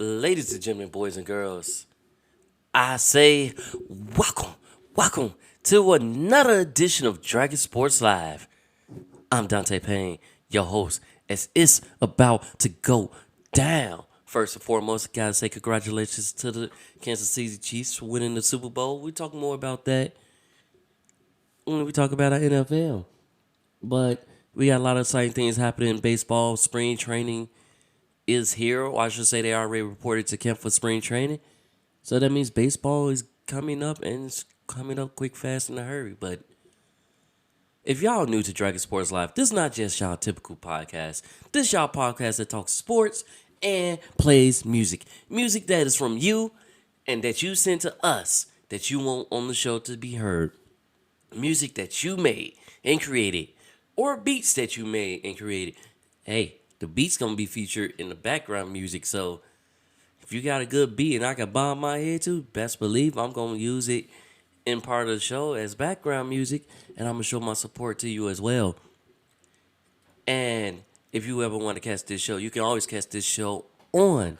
Ladies and gentlemen, boys and girls, I say welcome to another edition of Dragon Sports Live. I'm Dante Payne, your host, as it's about to go down. First and foremost, gotta say congratulations to the Kansas City Chiefs for winning the Super Bowl. We talk more about that when we talk about our NFL. But we got a lot of exciting things happening in baseball. Spring training is here, or I should say they already reported to camp for spring training. So that means baseball is coming up, and it's coming up quick, fast, in a hurry. But if y'all new to Dragon Sports Live, this is not just y'all typical podcast. This is y'all podcast that talks sports and plays music. Music that is from you and that you send to us, that you want on the show to be heard. Music that you made and created, or beats that you made and created. Hey, the beat's gonna be featured in the background music, so if you got a good beat and I can bomb my head too, best believe I'm gonna use it in part of the show as background music, and I'm gonna show my support to you as well. And if you ever want to catch this show, you can always catch this show on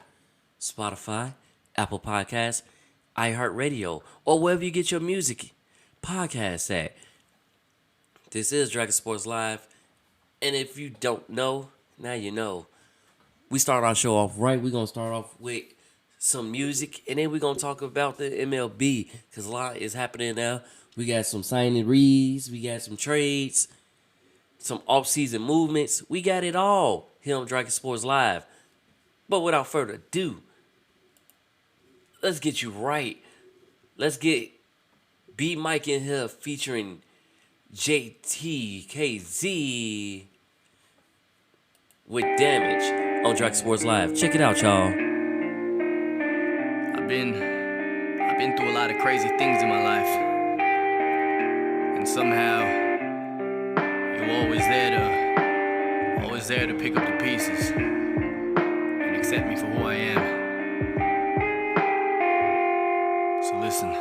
Spotify, Apple Podcasts, iHeartRadio, or wherever you get your music podcasts at. This is Dragon Sports Live, and if you don't know, now you know. We start our show off right. We're going to start off with some music, and then we're going to talk about the MLB, because a lot is happening now. We got some signing reads, we got some trades, some off-season movements. We got it all here on Dragon Sports Live. But without further ado, let's get you right. Let's get B Mike in here featuring JTKZ with Damage on Dragon Sports Live. Check it out, y'all. I've been through a lot of crazy things in my life, and somehow you're always there to pick up the pieces and accept me for who I am. So listen.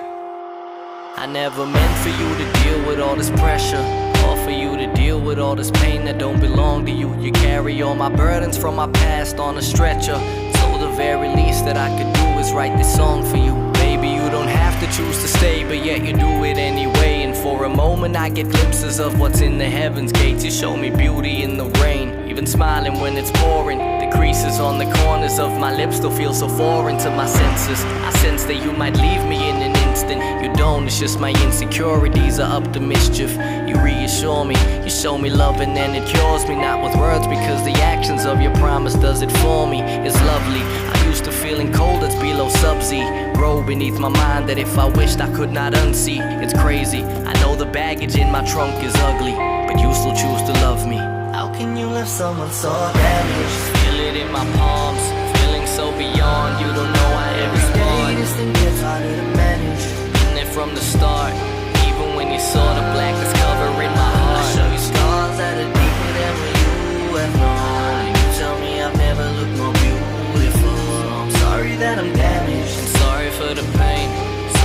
I never meant for you to deal with all this pressure, or for you to deal with all this pain that don't belong to you. You carry all my burdens from my past on a stretcher, so the very least that I could do is write this song for you. Baby, you don't have to choose to stay, but yet you do it anyway. And for a moment I get glimpses of what's in the heavens gates. You show me beauty in the rain, even smiling when it's pouring. The creases on the corners of my lips still feel so foreign to my senses. I sense that you might leave me in an instant. You don't, it's just my insecurities are up to mischief. You reassure me, you show me love, and then it cures me. Not with words, because the actions of your promise does it for me. It's lovely. I used to feeling cold, it's below sub-zero beneath my mind that if I wished I could not unsee. It's crazy, I know the baggage in my trunk is ugly, but you still choose to love me. How can you love someone so damaged? Feel it in my palms, feeling so beyond. You don't know how I respond. This thing gets harder to manage. Been there from the start, even when you saw the blackness covering my I heart. show you scars that are deeper than what you have known. You tell me I've never looked more beautiful. I'm sorry that I'm damaged. And sorry for the pain,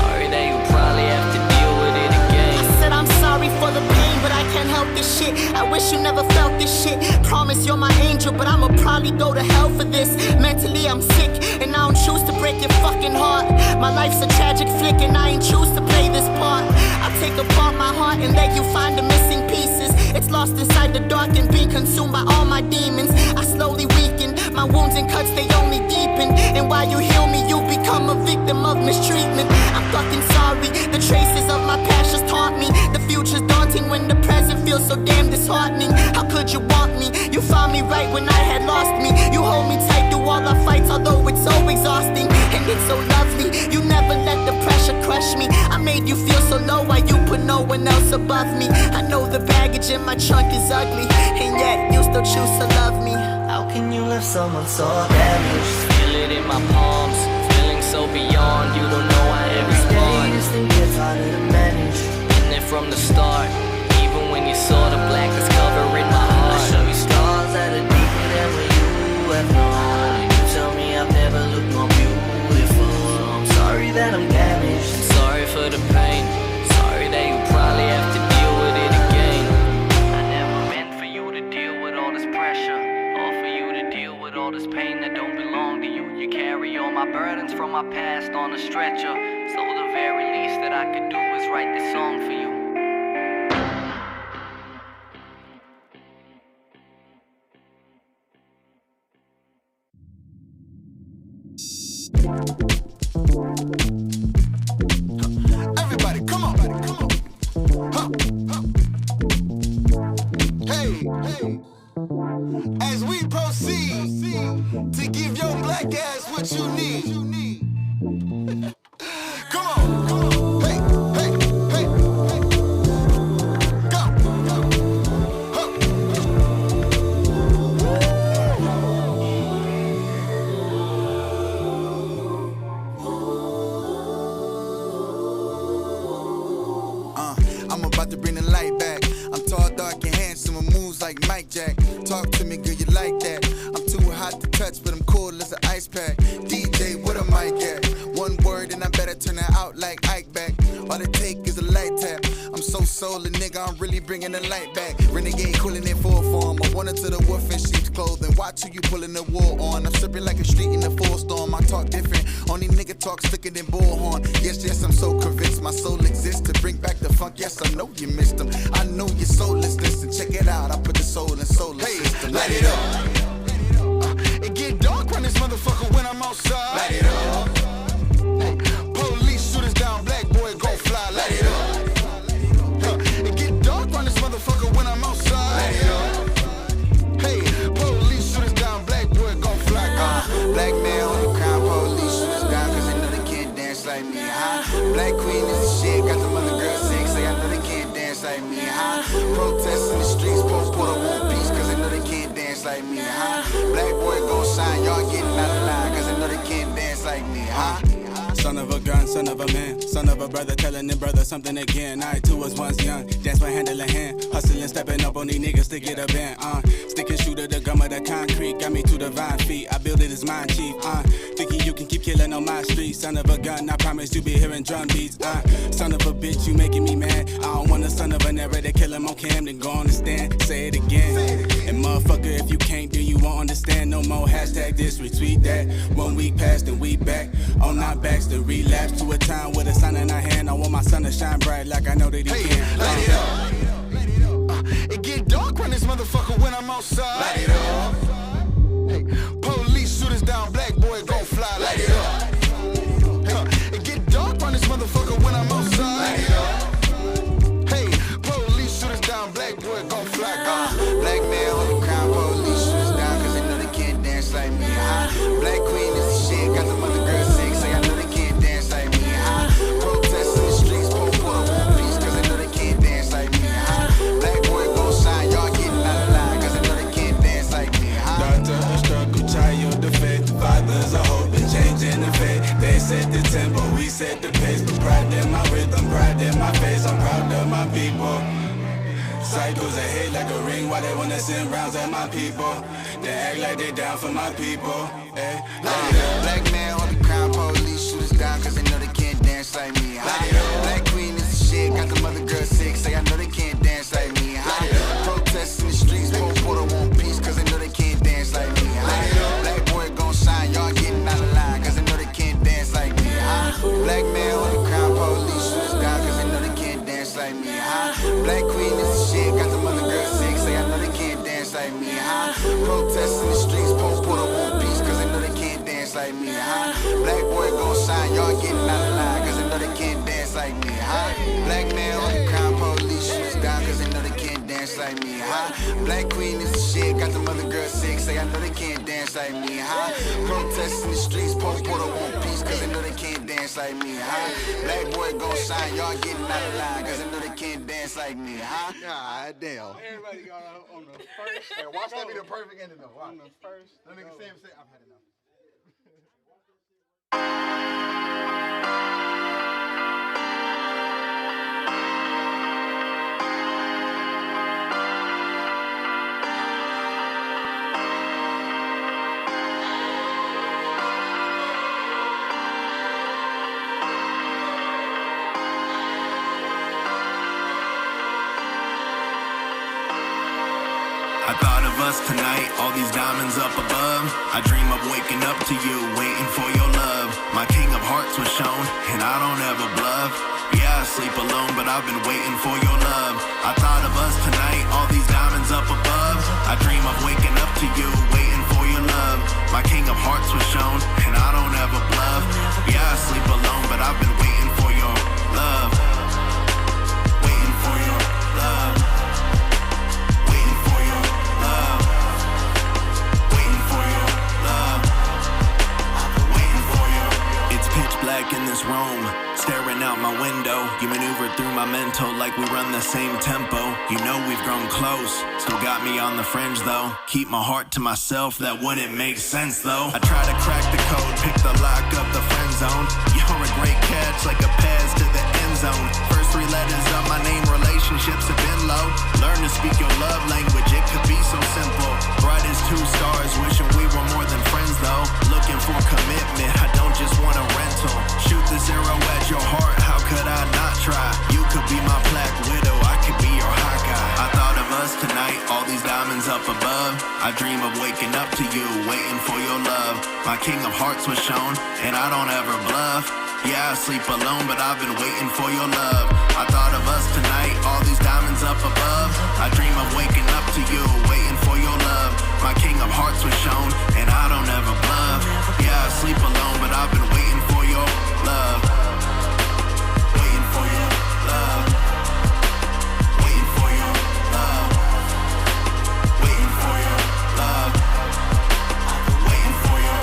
sorry that you probably have to deal with it again. I said I'm sorry for the pain, but I can't help this shit. I wish you never felt this shit. Promise you're my angel, but I'ma probably go to hell for this. Mentally I'm sick, and I don't choose to break your fucking heart. My life's a tragic flick, and I ain't choose to play this part. I take apart my heart and let you find the missing pieces. It's lost inside the dark and being consumed by all my demons. I slowly weaken, my wounds and cuts, they only deepen. And while you heal me, you become a victim of mistreatment. I'm fucking sorry, the traces of my past just haunt me. The future's daunting when the present feels so damn disheartening. How could you want me? You found me right when I had lost me. You hold me tight through all our fights, although it's so exhausting. And it's so lovely, you never let the pressure crush me. I made you feel so low while you put no one else above me. I know the baggage in my trunk is ugly, and yet you still choose to love me. How can you love someone so damaged? Feel it in my palms, feeling so beyond. You don't know how I respond. This thing gets harder to manage. Been there from the start, even when you saw the blackness covering my I heart. show you scars that are deeper than what you have known. You tell me I've never looked more beautiful. I'm sorry that I'm damaged. And sorry for the pain, sorry that you probably have to deal with it again. I never meant for you to deal with all this pressure, or for you to deal with all this pain that don't belong belong to you. You carry all my burdens from my past on a stretcher. So the very least that I could do is write this song for you. Everybody, come on. Huh. Hey. As we proceed to give your black ass what you need. Come on. Hey. Go. Huh. I'm about to bring the light back. I'm tall, dark, and handsome, and moves like Mike Jack. Talk to me, girl, you like that? I'm too hot to touch, but I'm cool as an ice pack. DJ, what a mic at? One word, and I better turn it out like Ike back. All it take is a light tap. I'm so soul, a nigga, I'm really bringing the light back. Renegade, cooling in full form. I wanted to the wolf in sheep's clothing. Watch who you pulling the wool on. I'm slipping like a street in a full storm. I talk different. Only nigga talk slicker than bullhorn. Yes, I'm so convinced my soul exists to bring back the funk. Yes, I know you missed them. I know you're soulless. Listen, check it out. I put the soul in solar system. Light it up. It get dark on this motherfucker when I'm outside. Light it up. Police shooters down, black boy gon' fly. Light it up. It get dark on this motherfucker when I'm outside. Light it up. Hey, police shooters down, black boy gon' fly. Black man on the crown, police shooters down, cause they know they can't dance like me. Black queen is the shit, got the mother girls sick, say I know they can't dance like me. Protests in the streets, post Porter want peace, cause they know they can't dance like me. Black boy gon' shine, y'all getting out of line, cause they know they can't dance like me. Son of a gun, son of a man, son of a brother, telling them brother something again. I too was once young, dance by hand in hand, hustling, stepping up on these niggas to get a band. Stick and shoot at the gum of the concrete, got me to divine feet. I build it as mine chief. Thinking you can keep killing on my street. Son of a gun, I promise you be hearing drum beats. Son of a bitch, you making me mad. I don't want a son of a never to kill him on cam, then go on the stand, say it again. And motherfucker, if you can't, then you won't understand no more. Hashtag this, retweet that. 1 week past, then we back on our backs. To relapse to a time with a sun in our hand. I want my sun to shine bright like I know that he can. Light it up. It get dark on this motherfucker when I'm outside. Light it up. Hey, police shooters down, black boy gon' fly. Light it up. It get dark on this motherfucker when I'm outside. Light it up. Hey, police shooters down, black boy gon' fly. Black man on the crown, police shooters down, cause they know they can't dance like me. Black queen is the shit, got the mother girls sick, say I know they can't dance like me. Protests in the streets, post Porter want peace, cause they know they can't dance like me. Black boy gon' shine, y'all getting out of line, cause they know they can't dance like me. Daughter of struggle, child of faith. Fathers of hope and changing the fate. They set the tempo, we set the pace. But pride in my rhythm, pride in my face. I'm proud of my people. Cycles ahead like a ring, why they wanna send rounds at my people? They act like they down for my people. Hey, Black man on the crown, police shooters down, cause they know they can't dance like me. Black queen is the shit, got the mother girls sick, say I know they can't dance like me. Protests in the streets, post Porter want peace, cause they know they can't dance like me. Black boy gon' shine, y'all getting out of line, cause they know they can't dance like me. Black man on the crown, police shooters down, cause they know they can't dance like me. Black queen is the shit, got the mother girls sick, say I know they can't dance like me. Protests in the streets, post Porter want peace, cause they know they can't dance like me. Black boy gon' shine, y'all getting out of line, cause they know they can't dance like me. Black man on the crown, police shooters down, cause they know they can't dance like me. Black queen is the shit, got the mother girls sick, say I know they can't dance like me. Protests in the streets, post Porter want peace, cause they know they can't dance like me. Black boy gon' shine, y'all getting out of line, cause they know they can't dance like me. God damn. Everybody got on the first. Hey, watch that be the perfect ending though. On the first. Let me say, I've had enough. I thought of of us tonight, all these diamonds up above. I dream of waking up to you, waiting for your love. My king of hearts was shown, and I don't ever bluff. Yeah, I sleep alone, but I've been waiting for your love. I thought of us tonight, all these diamonds up above. I dream of waking up to you, waiting for your love. My king of hearts was shown, and I don't ever bluff. Yeah, I sleep alone, but I've been waiting for your love. Waiting for your love. Waiting for your love. Waiting for your love. Waiting for your. It's pitch black in this room. Staring out my window, you maneuver through my mental like we run the same tempo. You know we've grown close, still got me on the fringe though. Keep my heart to myself, that wouldn't make sense though. I try to crack the code, pick the lock of the friend zone. You're a great catch, like a pass to the end zone. First three letters of my name, relationships have been low. Learn to speak your love language, it could be so simple. Bright as two stars, wishing we were more than friends though. Looking for commitment, I don't just want a rental. Shoot the zero at your heart, how could I not try? You could be my black widow, I could be your Hawkeye. I thought of us tonight, all these diamonds up above. I dream of waking up to you, waiting for your love. My king of hearts was shown, and I don't ever bluff. Yeah, I sleep alone, but I've been waiting for your love. I thought of us tonight, all these diamonds up above. I dream of waking up to you, waiting for your love. My king of hearts was shown, and I don't ever bluff. Yeah, I sleep alone, but I've been waiting for your love. Waiting for your love. Waiting for your love. Waiting for your love. Waiting for your.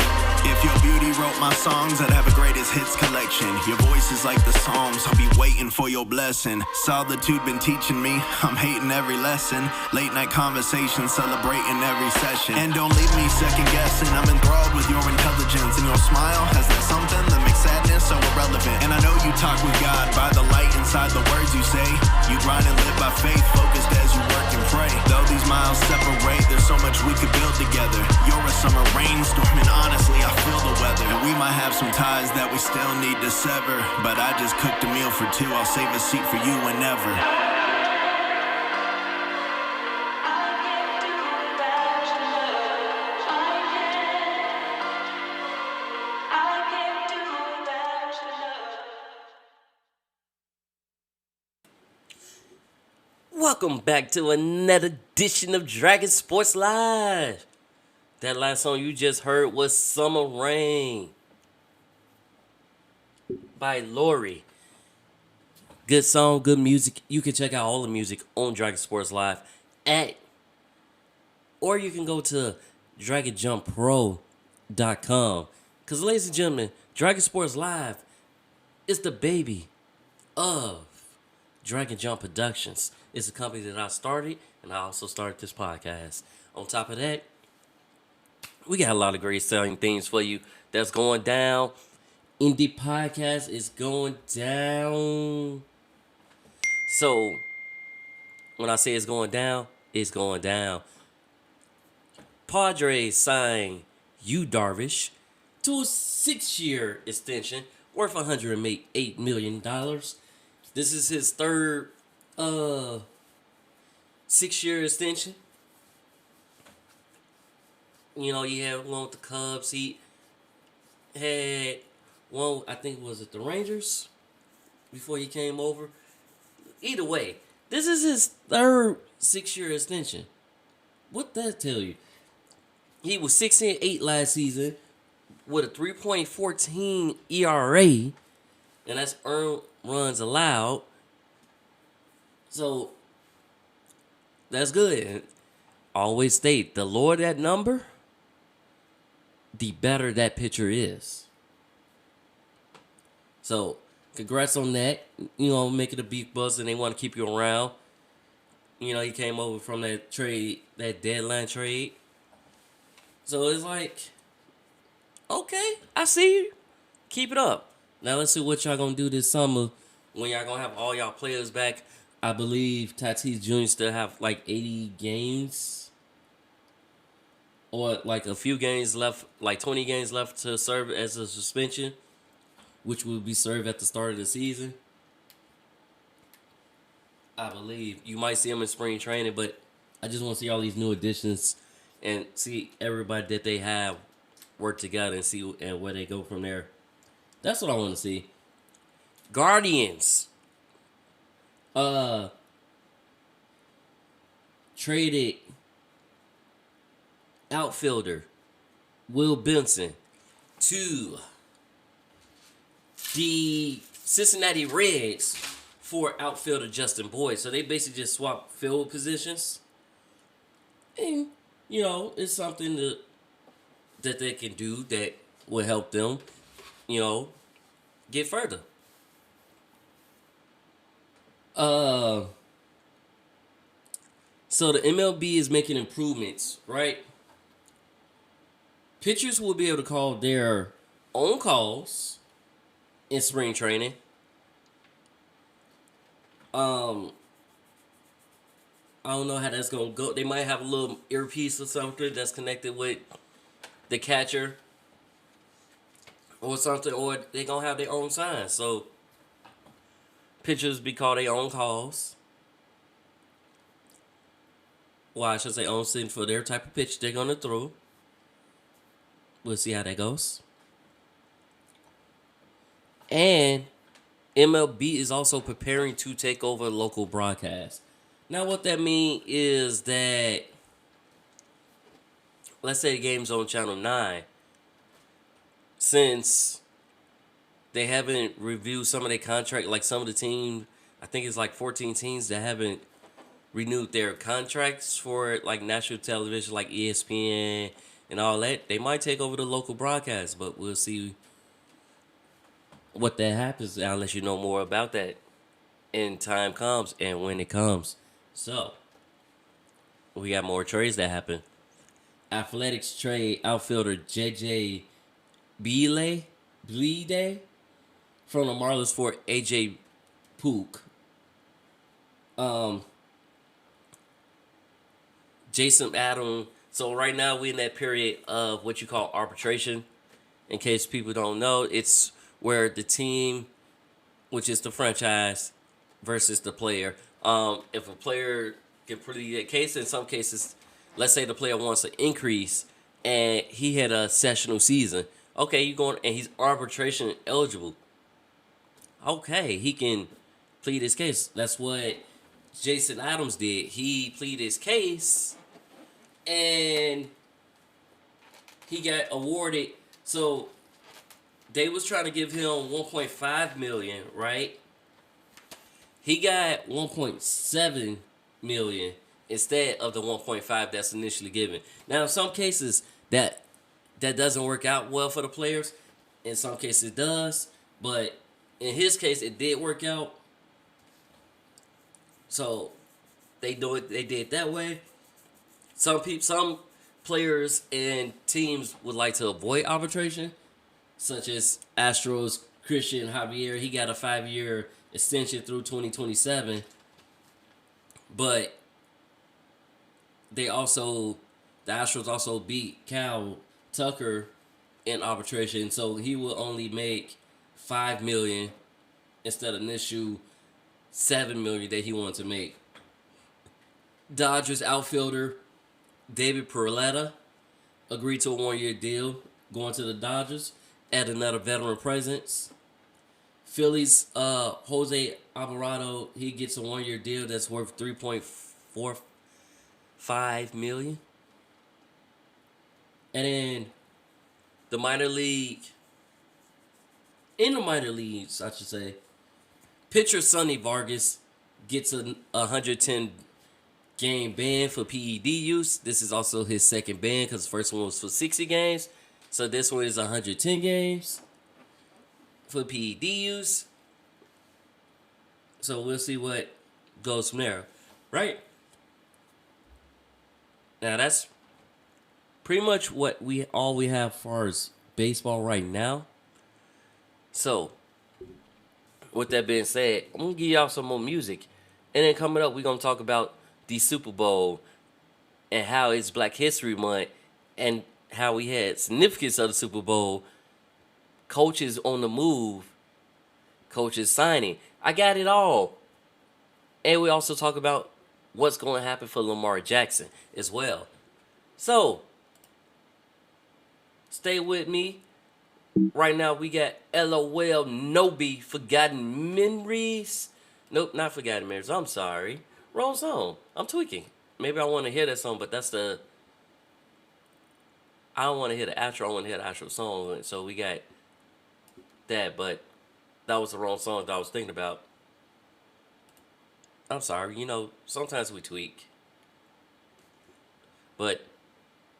If your beauty wrote my songs, I'd have a greatest hits collection. Your voice is like the Psalms, I'll be waiting for your blessing. Solitude been teaching me, I'm hating every lesson. Late night conversations, celebrating every session. And don't leave me second guessing, I'm enthralled with your intelligence. And your smile has that something that makes sadness so irrelevant. And I know you talk with God by the light inside the words you say. You grind and live by faith, focused as you work and pray. Though these miles separate, there's so much we could build together. You're a summer rainstorm, and honestly I feel the weather. And we might have some ties that we still need to sever, but I just cooked a meal for two, I'll save a seat for you whenever. Welcome back to another edition of Dragon Sports Live. That last song you just heard was Summer Rain by Lori. Good song, good music. You can check out all the music on Dragon Sports Live or you can go to DragonJumpPro.com. Because, ladies and gentlemen, Dragon Sports Live is the baby of Dragon Jump Productions. It's a company that I started, and I also started this podcast. On top of that, we got a lot of great selling things for you that's going down. Indie podcast is going down. So, when I say it's going down, it's going down. Padres signed Yu Darvish to a 6-year extension worth $108 million. This is his third 6-year extension. You know, he had one with the Cubs. He had one, I think, was it the Rangers before he came over? Either way, this is his third 6-year extension. What that tell you? He was 6-8 last season with a 3.14 ERA, and that's earned runs allowed. So that's good. Always state, the lower that number, the better that pitcher is. So, congrats on that. You know, making a big buzz, and they want to keep you around. You know, he came over from that trade, that deadline trade. So it's like, okay, I see you. Keep it up. Now let's see what y'all gonna do this summer when y'all gonna have all y'all players back. I believe Tatis Jr. still have like 80 games. Or like a few games left, like 20 games left to serve as a suspension, which will be served at the start of the season. I believe you might see him in spring training, but I just want to see all these new additions and see everybody that they have work together and see and where they go from there. That's what I want to see. Guardians traded outfielder Will Benson to the Cincinnati Reds for outfielder Justin Boyd. So they basically just swapped field positions. And, it's something that they can do that will help them, get further. So the MLB is making improvements, right? Pitchers will be able to call their own calls in spring training. I don't know how that's gonna go. They might have a little earpiece or something that's connected with the catcher or something, or they gonna have their own signs. So pitchers be called their own calls. Well, I should say own sitting for their type of pitch they're gonna throw. We'll see how that goes. And MLB is also preparing to take over local broadcasts. Now, what that means is that, let's say the game's on Channel 9. Since they haven't reviewed some of their contract, like some of the teams, I think it's like 14 teams that haven't renewed their contracts for like national television, like ESPN and all that, they might take over the local broadcast, but we'll see what that happens. I'll let you know more about that in time comes and when it comes. So, we got more trades that happen. Athletics trade outfielder JJ Bleday from the Marlins for A.J. Puk. Jason Adam. So right now we're in that period of what you call arbitration. In case people don't know, it's where the team, which is the franchise, versus the player. If a player can plead a case, in some cases, let's say the player wants an increase and he had a sessional season. Okay, you going and he's arbitration eligible. Okay, he can plead his case. That's what Jason Adams did. He pleaded his case and he got awarded. So they was trying to give him $1.5 million, right? He got $1.7 million instead of the $1.5 that's initially given. Now, in some cases, that doesn't work out well for the players. In some cases, it does. But in his case, it did work out. So they did it that way. Some players and teams would like to avoid arbitration, such as Astros Cristian Javier. He got a 5-year extension through 2027. But the Astros also beat Kyle Tucker in arbitration, so he will only make $5 million instead of initial $7 million that he wanted to make. Dodgers outfielder David Peralta agreed to a 1-year deal going to the Dodgers, add another veteran presence. Phillies Jose Alvarado, he gets a 1-year deal that's worth $3.45 million. And then in the minor leagues, I should say, pitcher Sonny Vargas gets a 110-game ban for PED use. This is also his second ban because the first one was for 60 games. So this one is 110 games for PED use. So we'll see what goes from there, right? Now that's pretty much what we have as far as baseball right now. So, with that being said, I'm going to give y'all some more music. And then coming up, we're going to talk about the Super Bowl and how it's Black History Month and how we had significance of the Super Bowl, coaches on the move, coaches signing. I got it all. And we also talk about what's going to happen for Lamar Jackson as well. So, stay with me. Right now, we got LOL Nobi, Forgotten Memories. Nope, not Forgotten Memories. I'm sorry. Wrong song. I'm tweaking. Maybe I want to hear that song, but that's the... I don't want to hear the outro. I want to hear the actual song. So we got that, but that was the wrong song that I was thinking about. I'm sorry. You know, sometimes we tweak. But,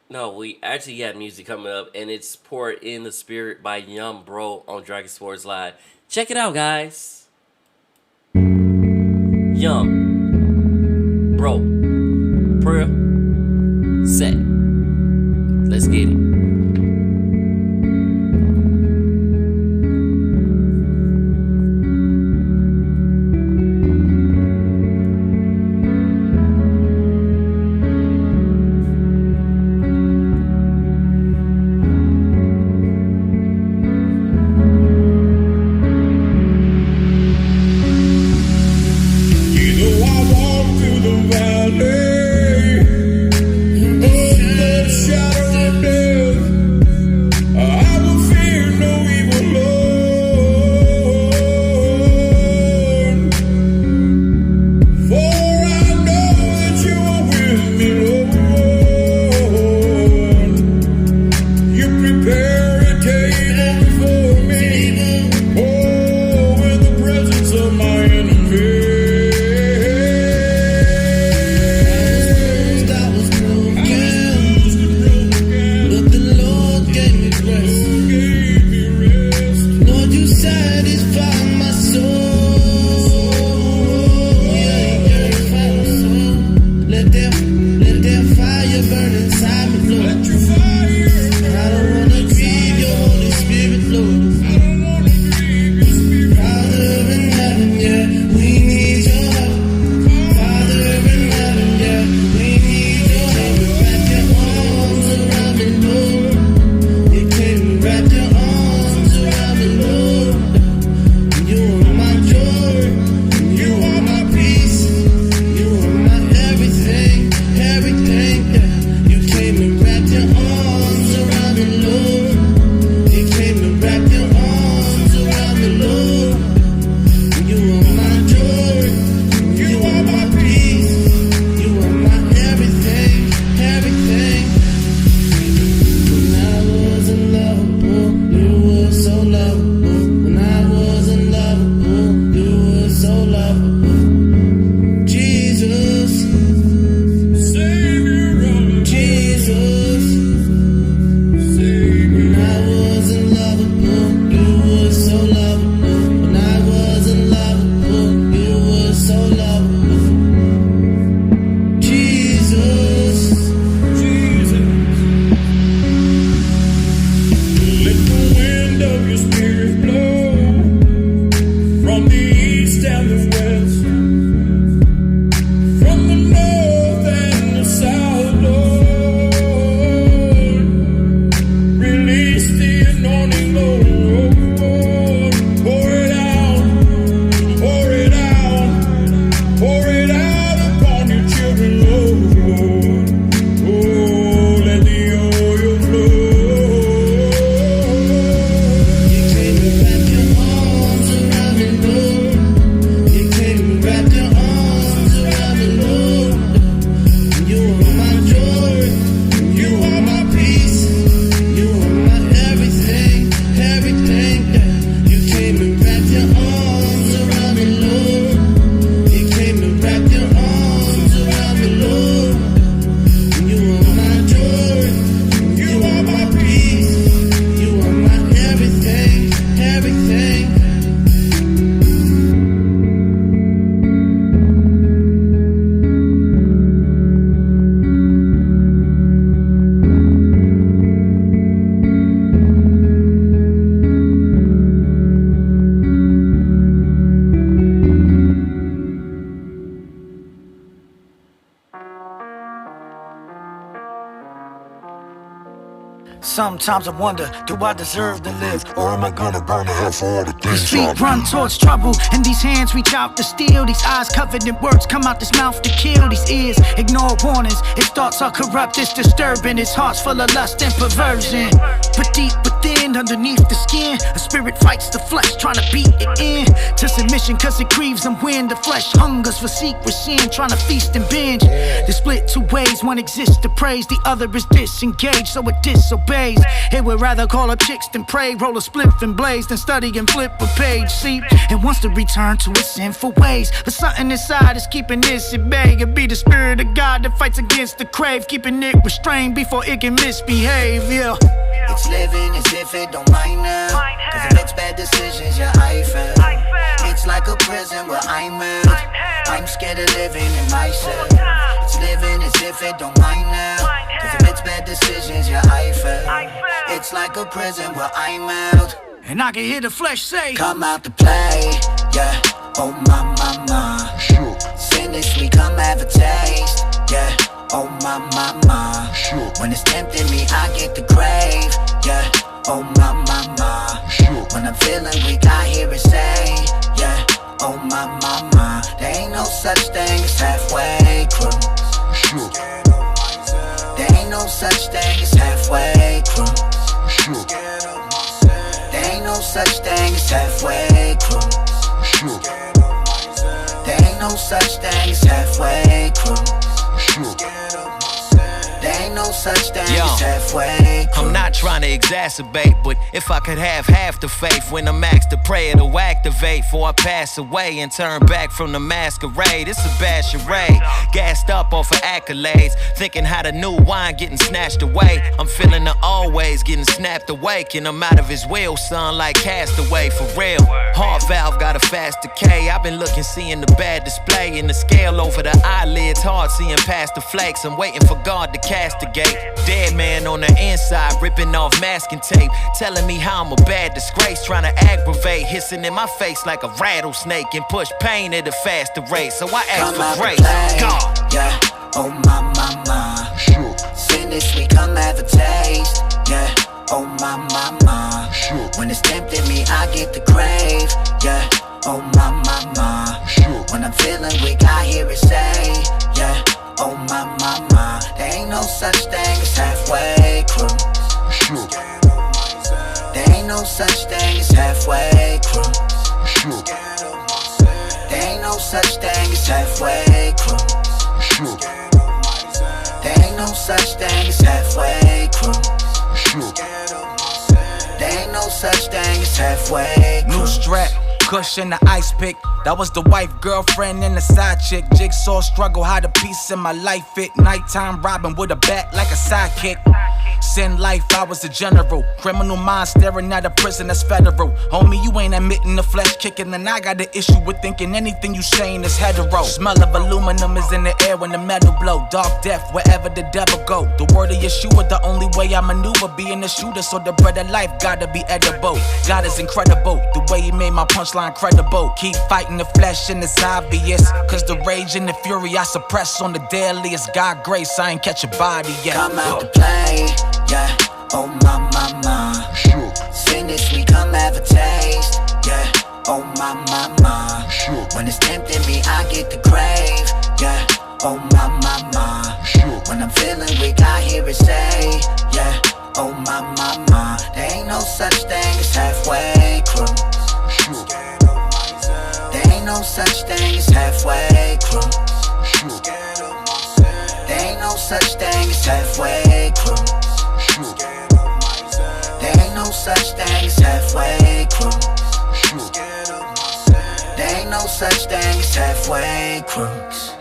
no, we actually got music coming up, and it's Poured in the Spirit by Young Bro on Dragon Sports Live. Check it out, guys. Young Bro. Prayer. Set. Let's get it. You know I walk through the valley. Sometimes I wonder, do I deserve to live? Or am I gonna burn to hell for all the These things feet run towards trouble, and these hands reach out to steal. These eyes covered in words come out this mouth to kill. These ears ignore warnings, his thoughts are corrupt, it's disturbing. His heart's full of lust and perversion. But deep within, underneath the skin, a spirit fights the flesh, trying to beat it in to submission, cause it grieves him when the flesh hungers for secret sin, trying to feast and binge. They split two ways, one exists to praise, the other is disengaged, so it disobeys. It would rather call up chicks than pray, roll a spliff and blaze, than study and flip a page. See, it wants to return to its sinful ways, but something inside is keeping this at bay. It be the spirit of God that fights against the crave, keeping it restrained before it can misbehave. Yeah. It's living as if it don't mind now, cause it makes bad decisions, yeah, I feel. It's like a prison where I'm at. I'm scared of living in myself. It's living as if it don't mind now, cause it makes bad decisions, yeah, I feel. It's like a prison where I'm out. And I can hear the flesh say, come out to play, yeah, oh my mama. Sin this sweet, come have a taste, yeah, oh my mama. When it's tempting me, I get the crave, yeah, oh my mama. When I'm feeling weak, I hear it say, yeah, oh my mama. There ain't no such thing as halfway cruise. There ain't no such thing as halfway cruise. There ain't no such thing as halfway cruise. There ain't no such thing as halfway cruise. There ain't no such thing as halfway cruise. I'm not trying to exacerbate, but if I could have half the faith when I'm asked to pray, it'll activate before I pass away and turn back from the masquerade. It's a bad charade, gassed up off of accolades, thinking how the new wine getting snatched away. I'm feeling the always getting snapped awake, and I'm out of his will, son, like castaway, for real. Heart valve got a fast decay. I've been looking, seeing the bad display in the scale over the eyelids, hard seeing past the flakes. I'm waiting for God to castigate. Dead man on the inside, ripping off masking tape, telling me how I'm a bad disgrace, trying to aggravate, hissing in my face like a rattlesnake, and push pain at a faster rate. So I ask for grace. God, yeah, oh my mama. Sin this sweet, come have a taste, yeah, oh my mama. When it's tempting me, I get the crave, yeah, oh my mama. When I'm feeling weak, I hear it say, yeah, oh my mama. There ain't no such thing as halfway cruise. There ain't no such thing as halfway cruise. There ain't no such thing as halfway cruise. There ain't no such thing as halfway cruise. There ain't no such thing as halfway cruise. New strap, cushion, the ice pick. That was the wife, girlfriend, and the side chick. Jigsaw struggle, how the piece in my life fit. Nighttime robbing with a bat like a sidekick. Sin life, I was a general. Criminal mind staring at a prison that's federal. Homie, you ain't admitting the flesh kicking, and I got an issue with thinking anything you saying is hetero. Smell of aluminum is in the air when the metal blow. Dark death, wherever the devil go. The word of Yeshua, the only way I maneuver. Being a shooter, so the bread of life gotta be edible. God is incredible, the way he made my punchline credible. Keep fighting the flesh and it's obvious, cause the rage and the fury I suppress on the daily is God grace, I ain't catch a body yet. Come out to play, yeah, oh my mama. Sin this sweet, come have a taste, yeah, oh my mama. When it's tempting me, I get the crave, yeah, oh my mama. When I'm feeling weak, I hear it say, yeah, oh my mama. There ain't no such thing as halfway cruise. There ain't no such thing as halfway cruise. There ain't no such thing as halfway cruise. There ain't no such thing as halfway cruise. There ain't no such thing as halfway cruise.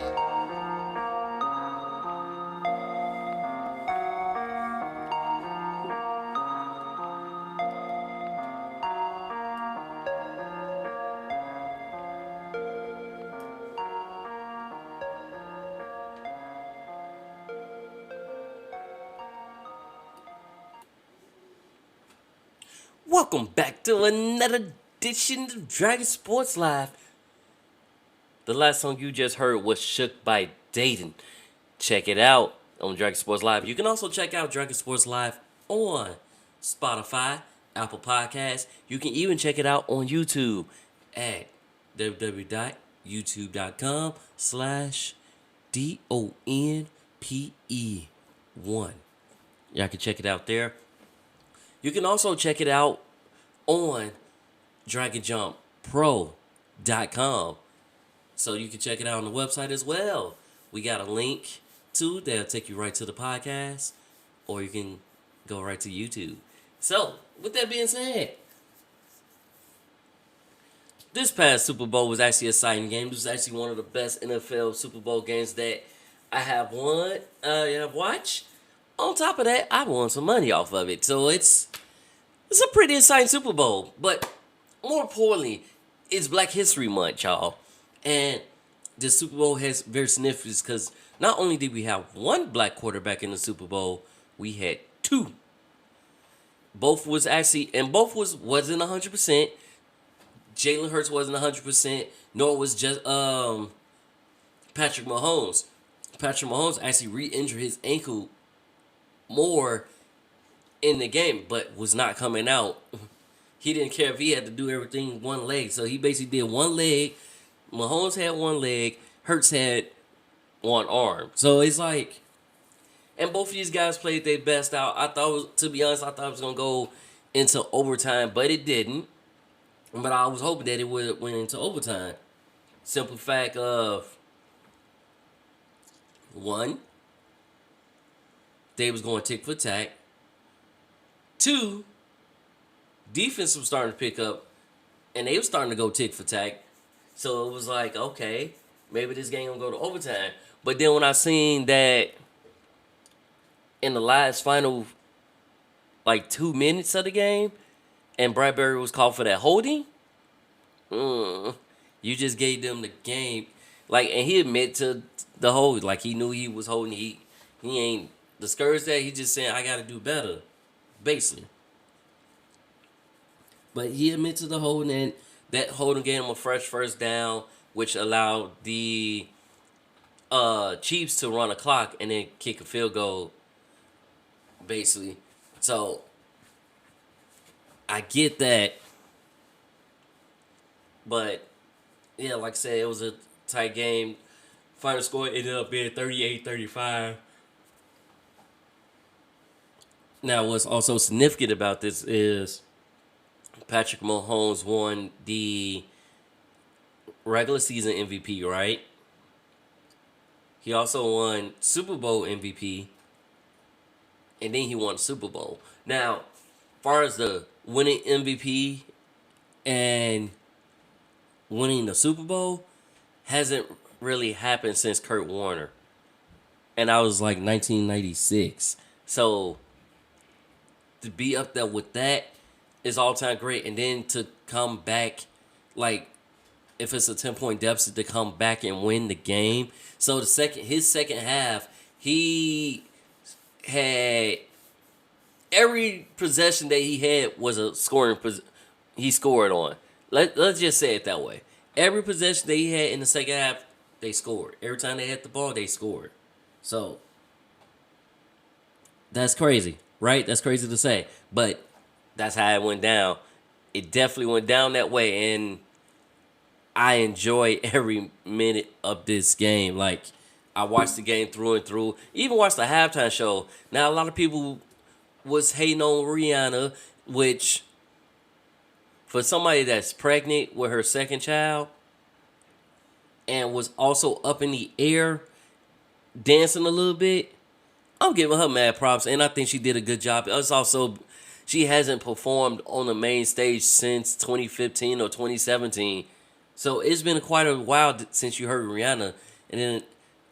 Welcome back to another edition of Dragon Sports Live. The last song you just heard was Shook by Dayton. Check it out on Dragon Sports Live. You can also check out Dragon Sports Live on Spotify, Apple Podcasts. You can even check it out on YouTube at www.youtube.com/DONPE1. Y'all can check it out there. You can also check it out on DragonJumpPro.com. So you can check it out on the website as well. We got a link to that'll take you right to the podcast, or you can go right to YouTube. So, with that being said, this past Super Bowl was actually an exciting game. This was actually one of the best NFL Super Bowl games that I have watched. On top of that, I won some money off of it. So it's a pretty exciting Super Bowl. But more importantly, it's Black History Month, y'all. And this Super Bowl has very significance because not only did we have one black quarterback in the Super Bowl, we had two. Both wasn't 100%. Jalen Hurts wasn't 100%, nor was just Patrick Mahomes. Patrick Mahomes actually re-injured his ankle more in the game, but was not coming out. He didn't care if he had to do everything one leg. So he basically did one leg. Mahomes had one leg. Hurts had one arm. So it's like, and both of these guys played their best out. To be honest, I thought it was going to go into overtime, but it didn't. But I was hoping that it would have went into overtime. Simple fact of, one, they was going tick for tack. Two, defense was starting to pick up, and they were starting to go tick for tack. So it was like, okay, maybe this game gonna go to overtime. But then when I seen that in the last final, 2 minutes of the game, and Bradbury was called for that holding, you just gave them the game. And he admitted to the hold. He knew he was holding. He ain't discouraged that. He just saying, I got to do better, basically. But he admitted to the holding, and that holding gave him a fresh first down, which allowed the Chiefs to run a clock and then kick a field goal, basically. So, I get that. But, yeah, like I said, it was a tight game. Final score ended up being 38-35. Now, what's also significant about this is Patrick Mahomes won the regular season MVP, right? He also won Super Bowl MVP. And then he won Super Bowl. Now, as far as the winning MVP and winning the Super Bowl, hasn't really happened since Kurt Warner. And I was 1996. So, to be up there with that is all-time great. And then to come back, if it's a 10-point deficit, to come back and win the game. So, his second half, he had every possession that he had was a scoring he scored on. Let's just say it that way. Every possession that he had in the second half, they scored. Every time they had the ball, they scored. So, that's crazy, right? That's crazy to say. But that's how it went down. It definitely went down that way, and I enjoy every minute of this game. I watched the game through and through. Even watched the halftime show. Now, a lot of people was hating on Rihanna, which, for somebody that's pregnant with her second child and was also up in the air dancing a little bit, I'm giving her mad props, and I think she did a good job. It's also, she hasn't performed on the main stage since 2015 or 2017. So it's been quite a while since you heard Rihanna. And then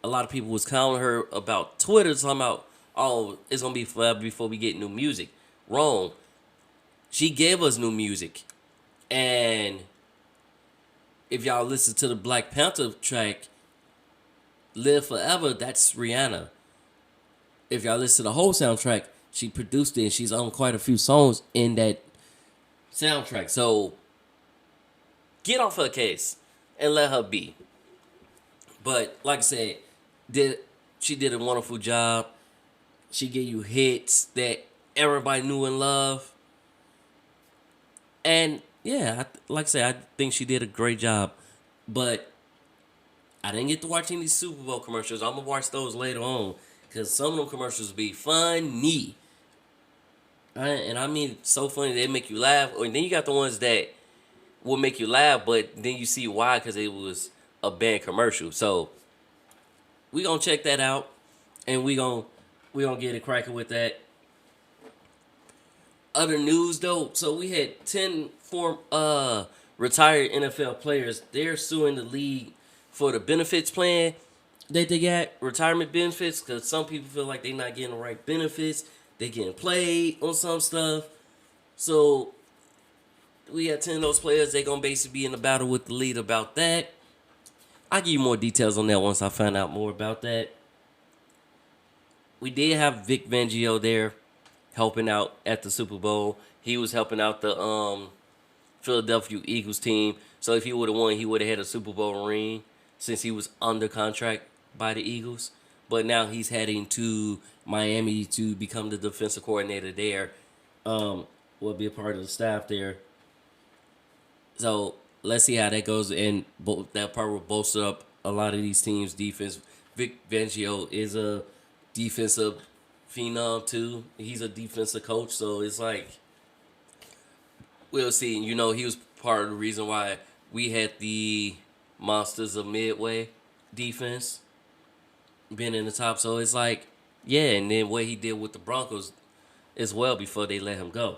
a lot of people was calling her about Twitter, talking about, oh, it's going to be forever before we get new music. Wrong. She gave us new music. And if y'all listen to the Black Panther track, Live Forever, that's Rihanna. If y'all listen to the whole soundtrack, she produced it, and she's on quite a few songs in that soundtrack. So, get off her case and let her be. But, like I said, she did a wonderful job. She gave you hits that everybody knew and loved. And yeah, like I said, I think she did a great job. But I didn't get to watch any Super Bowl commercials. I'm gonna watch those later on because some of them commercials be funny. And I mean, so funny they make you laugh. And then you got the ones that will make you laugh, but then you see why because it was a bad commercial. So we gonna check that out, and we gonna get it cracking with that. Other news though, so we had 10 retired NFL players. They're suing the league for the benefits plan that they got, retirement benefits, because some people feel like they're not getting the right benefits. They getting played on some stuff. So we got 10 of those players. They gonna basically be in the battle with the league about that. I'll give you more details on that once I find out more about that. We did have Vic Fangio there helping out at the Super Bowl. He was helping out the Philadelphia Eagles team. So if he would have won, he would have had a Super Bowl ring since he was under contract by the Eagles. But now he's heading to Miami to become the defensive coordinator there. Will be a part of the staff there. So let's see how that goes. And that part will bolster up a lot of these teams' defense. Vic Fangio is a defensive phenom too. He's a defensive coach, so it's like we'll see. You know, he was part of the reason why we had the Monsters of Midway defense being in the top. So it's like, yeah, and then what he did with the Broncos as well before they let him go.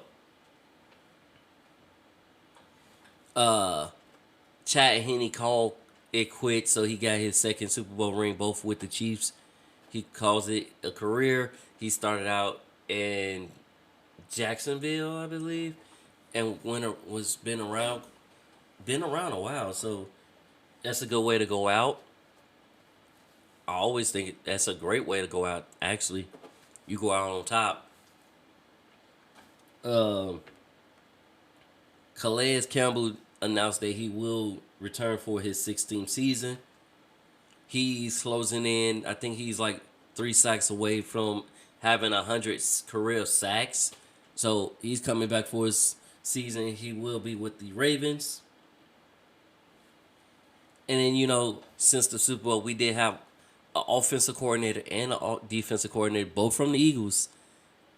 Chad Henne called it quit, so he got his second Super Bowl ring, both with the Chiefs. He calls it a career. He started out in Jacksonville, I believe, and been around a while. So that's a good way to go out. I always think that's a great way to go out. Actually, you go out on top. Calais Campbell announced that he will return for his 16th season. He's closing in. I think he's like 3 sacks away from having 100 career sacks. So he's coming back for his season. He will be with the Ravens. And then, you know, since the Super Bowl, we did have an offensive coordinator and a defensive coordinator, both from the Eagles,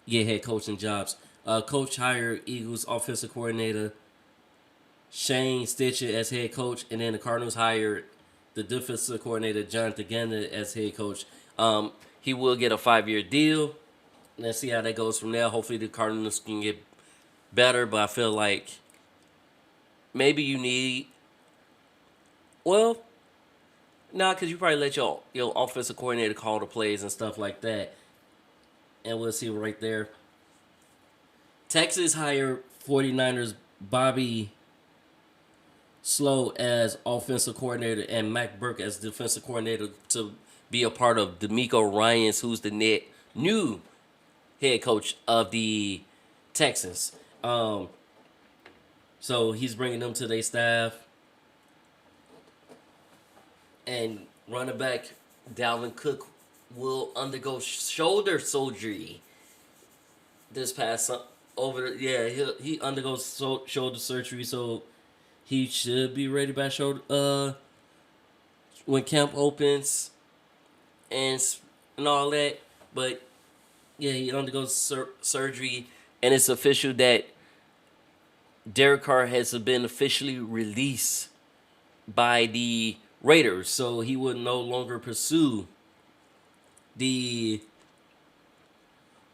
get head coaching jobs. Coach hired Eagles offensive coordinator Shane Stitcher as head coach, and then the Cardinals hired the defensive coordinator Jonathan Gannon as head coach. He will get a 5-year deal. Let's see how that goes from there. Hopefully the Cardinals can get better, but I feel like maybe you need, well, because you probably let your offensive coordinator call the plays and stuff like that. And we'll see right there. Texas hired 49ers Bobby Slow as offensive coordinator and Mac Burke as defensive coordinator to be a part of D'Amico Ryans, who's the new head coach of the Texans. So he's bringing them to their staff. And running back Dalvin Cook will undergo shoulder surgery this past he undergoes shoulder surgery, so he should be ready by shoulder when camp opens and all that. But yeah, he undergoes surgery, and it's official that Derek Carr has been officially released by the Raiders, so he would no longer pursue the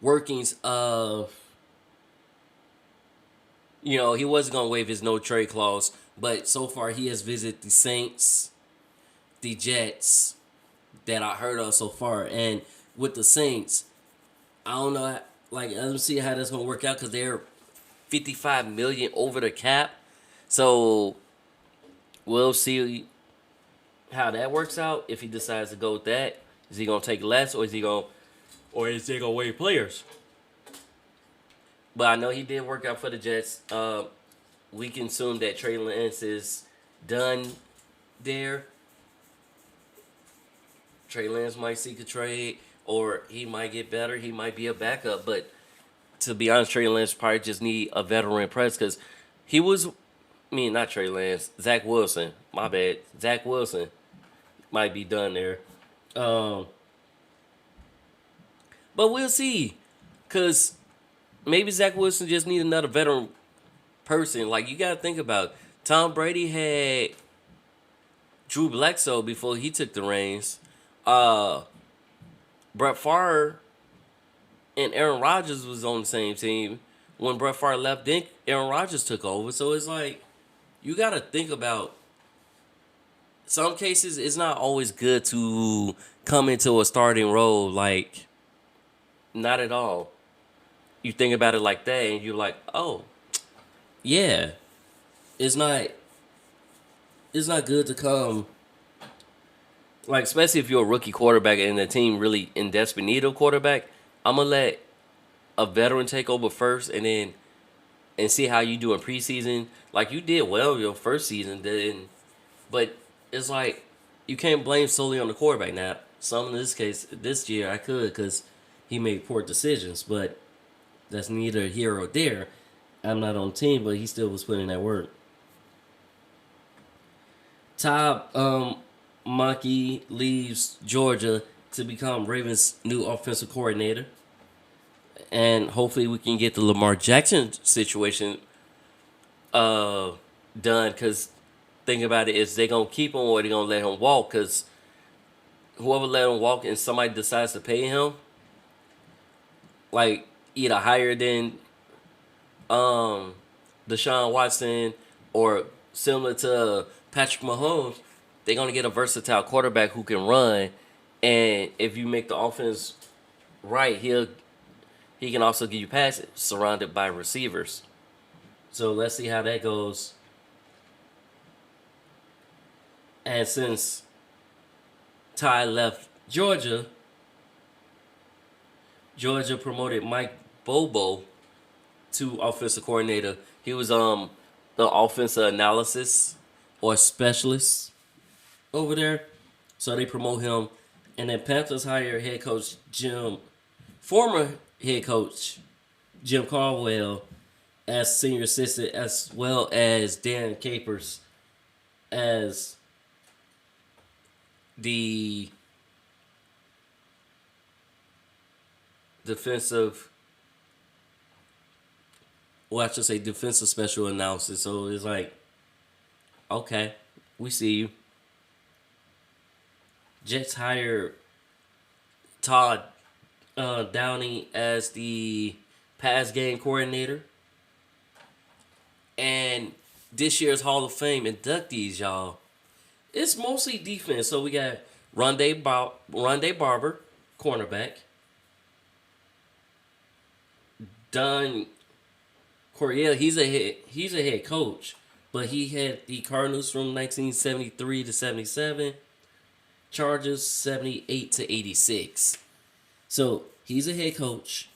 workings of, he wasn't going to waive his no trade clause, but so far he has visited the Saints, the Jets that I heard of so far. And with the Saints, I don't know, I don't see how that's going to work out because they're $55 million over the cap. So we'll see how that works out. If he decides to go with that, is he going to take less, or is he going to waive players? But I know he did work out for the Jets. We can assume that Trey Lance is done there. Trey Lance might seek a trade, or he might get better. He might be a backup. But to be honest, Trey Lance probably just need a veteran presence because he was, not Trey Lance, Zach Wilson. My bad. Zach Wilson might be done there. But we'll see. Because maybe Zach Wilson just need another veteran person. Like, you got to think about it. Tom Brady had Drew Bledsoe before he took the reins. Brett Favre and Aaron Rodgers was on the same team. When Brett Favre left, then Aaron Rodgers took over. So it's like, you got to think about some cases, it's not always good to come into a starting role. Like, not at all. You think about it like that, and you're like, oh, yeah. It's not good to come, like, especially if you're a rookie quarterback and the team really in desperate need of a quarterback. I'm going to let a veteran take over first and see how you do in preseason. Like, you did well your first season, but it's like you can't blame solely on the quarterback. Now, some in this case, this year I could because he made poor decisions, but that's neither here or there. I'm not on the team, but he still was putting in that work. Todd Monkey leaves Georgia to become Ravens' new offensive coordinator. And hopefully we can get the Lamar Jackson situation done, because think about it, is they going to keep him or they going to let him walk? Because whoever let him walk and somebody decides to pay him, like either higher than Deshaun Watson or similar to Patrick Mahomes, they're going to get a versatile quarterback who can run. And if you make the offense right, he can also give you passes surrounded by receivers. So let's see how that goes. And since Ty left Georgia, Georgia promoted Mike Bobo to offensive coordinator. He was the offensive analysis or specialist over there. So they promote him. And then Panthers hire former head coach Jim Caldwell as senior assistant, as well as Dan Capers as the defensive special analysis. So it's like, okay, we see you. Jets hired Todd Downey as the pass game coordinator. And this year's Hall of Fame inductees, y'all, it's mostly defense. So we got Rondé Barber, cornerback. Don Coryell, he's a head coach, but he had the Cardinals from 1973 to 77. Chargers 78 to 86. So he's a head coach.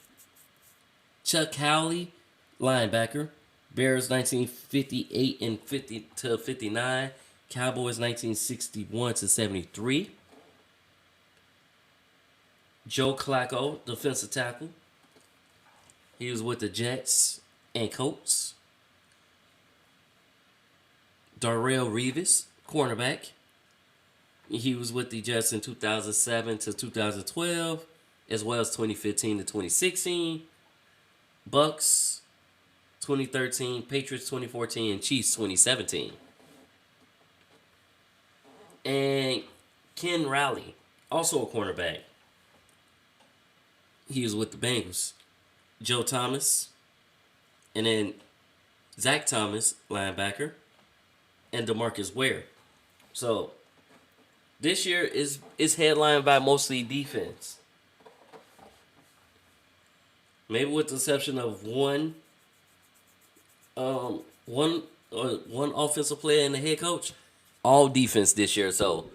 Chuck Howley, linebacker. Bears 1958 and 50 to 59. Cowboys 1961 to 73. Joe Flacco, defensive tackle. He was with the Jets and Colts. Darrelle Revis, cornerback. He was with the Jets in 2007 to 2012, as well as 2015 to 2016. Bucks 2013, Patriots 2014, and Chiefs 2017. And Ken Raleigh, also a cornerback. He was with the Bengals. Joe Thomas, and then Zach Thomas, linebacker, and DeMarcus Ware. So this year is headlined by mostly defense. Maybe with the exception of one offensive player and the head coach, all defense this year. So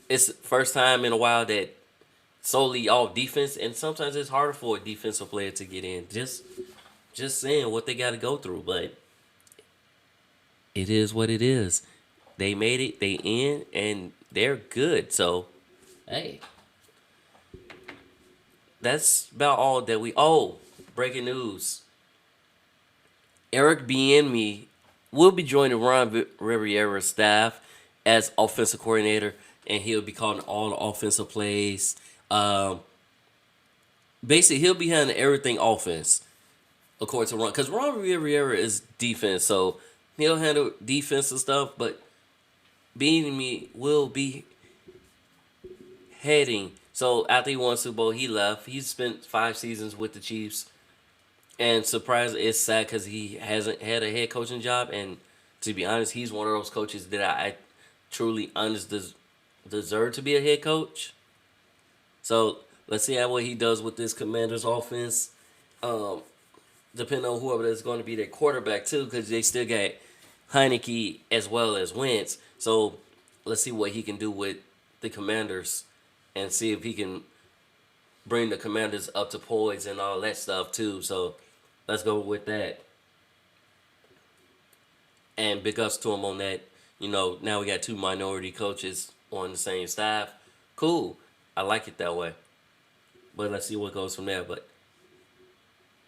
it's the first time in a while that solely all defense, and sometimes it's harder for a defensive player to get in. Just saying what they got to go through, but it is what it is. They made it, they in, and they're good. So, hey, that's about all that we. Oh, breaking news. Eric Bieniemy will be joining Ron Rivera's staff as offensive coordinator, and he'll be calling all the offensive plays. Basically, he'll be handling everything offense, according to Ron. Because Ron Rivera is defense, so he'll handle defensive stuff, but Bieniemy will be heading. So after he won Super Bowl, he left. He's spent 5 seasons with the Chiefs. And surprised, it's sad because he hasn't had a head coaching job. And to be honest, he's one of those coaches that I truly deserve to be a head coach. So let's see what he does with this Commanders offense. Depending on whoever that's going to be their quarterback too, because they still got Heineke as well as Wentz. So let's see what he can do with the Commanders and see if he can bring the Commanders up to poise and all that stuff too. So let's go with that. And big ups to him on that. You know, now we got 2 minority coaches on the same staff. Cool. I like it that way. But let's see what goes from there. But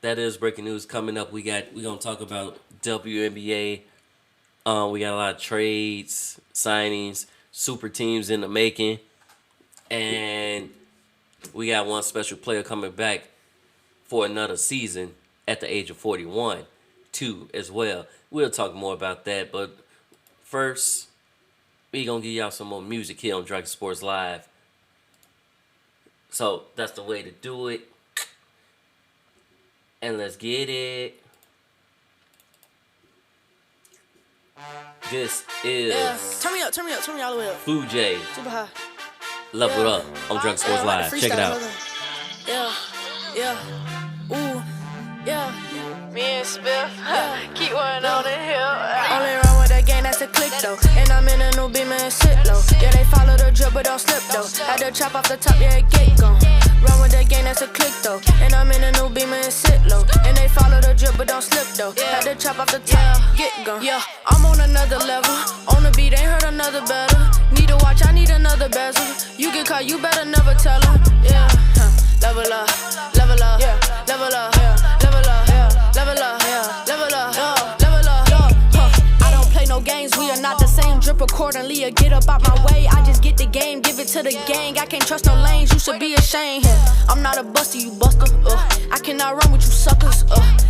that is breaking news. Coming up, we're gonna talk about WNBA. We got a lot of trades, signings, super teams in the making, and we got one special player coming back for another season at the age of 41, too, as well. We'll talk more about that, but first, we gonna give y'all some more music here on Dragon Sports Live. So that's the way to do it. And let's get it. This is Turn me all the way up. Fuji. Super high. Level Up on Drunk Sports Live. Check it out. Ooh, yeah. Me and Spiff, keep one on the hill. Only run with that gang, that's a click though. And I'm in a new beamer and sit low. Yeah, they follow the drip, but don't slip though. Had to chop off the top, yeah, get gone. Run with that gang, that's a click though. And I'm in a new beamer and sit low. And they follow the drip, but don't slip though. Had to chop off the top, get gone. Yeah, I'm on another level. On the beat, ain't heard another better. Need a watch, I need another bezel. You get caught, you better never tell them. Yeah, level up, level up, yeah, level up, yeah, level up, yeah, level up, yeah, level up, yeah, level up, yeah. I don't play no games, we are not the same. Drip accordingly or get up out my way. I just get the game, give it to the gang. I can't trust no lanes, you should be ashamed. I'm not a buster, you buster. I cannot run with you suckers.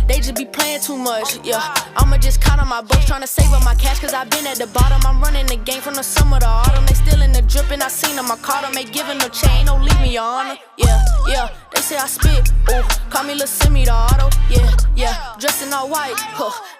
They just be playing too much. Yeah, I'ma just count on my bucks, trying to save up my cash, cause I've been at the bottom. I'm running the game from the summer to autumn. They still in the drip and I seen them. I caught them, ain't giving no chain, don't leave me, your honor. Yeah, they say I spit. Call me Lil Simi the auto. Yeah, dressed in all white.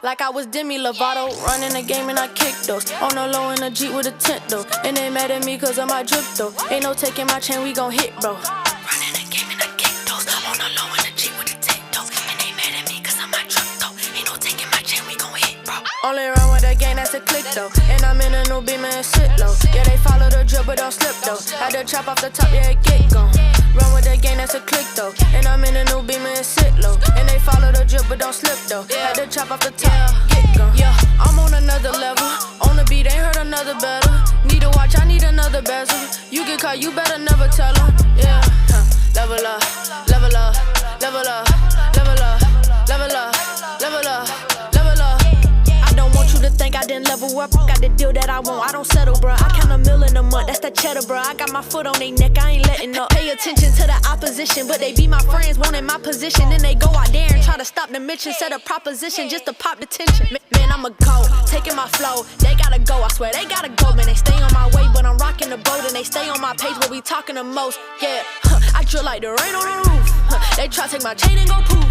Like I was Demi Lovato. Running the game and I kick those. On the low in a Jeep with a tent though. And they mad at me cause of my drip though. Ain't no taking my chain, we gon' hit bro. Running the game and I kick those. On the low in a Jeep with a tent though. And they mad at me cause of my drip though. Ain't no taking my chain, we gon' hit bro. Only run with that gang, that's a click though. And I'm in a new beamer and sit low. Yeah, they follow the drip but don't slip though. Had to chop off the top, yeah, get gone. Run with that gang, that's a click though. And I'm in a new beamer and sit low. And they follow the drip but don't slip though. Had to chop off the top, get gone. Yeah, I'm on another level. On the beat, ain't heard another better. Need a watch, I need another bezel. You get caught, you better never tell them. Yeah, level up, level up, level up, level up, level up, level up, level up. I don't want you to think I didn't level up. Got the deal that I want, I don't settle, bruh. I count $1 million a month, that's that cheddar, bruh. I got my foot on they neck, I ain't letting up. Pay attention to the opposition, but they be my friends, wanting my position. Then they go out there and try to stop the mission. Set a proposition just to pop the tension. Man, I'm a goat, taking my flow. They gotta go, I swear they gotta go. Man, they stay on my way, but I'm rocking the boat. And they stay on my page where we talking the most. Yeah, I drill like the rain on the roof. They try to take my chain and go poof.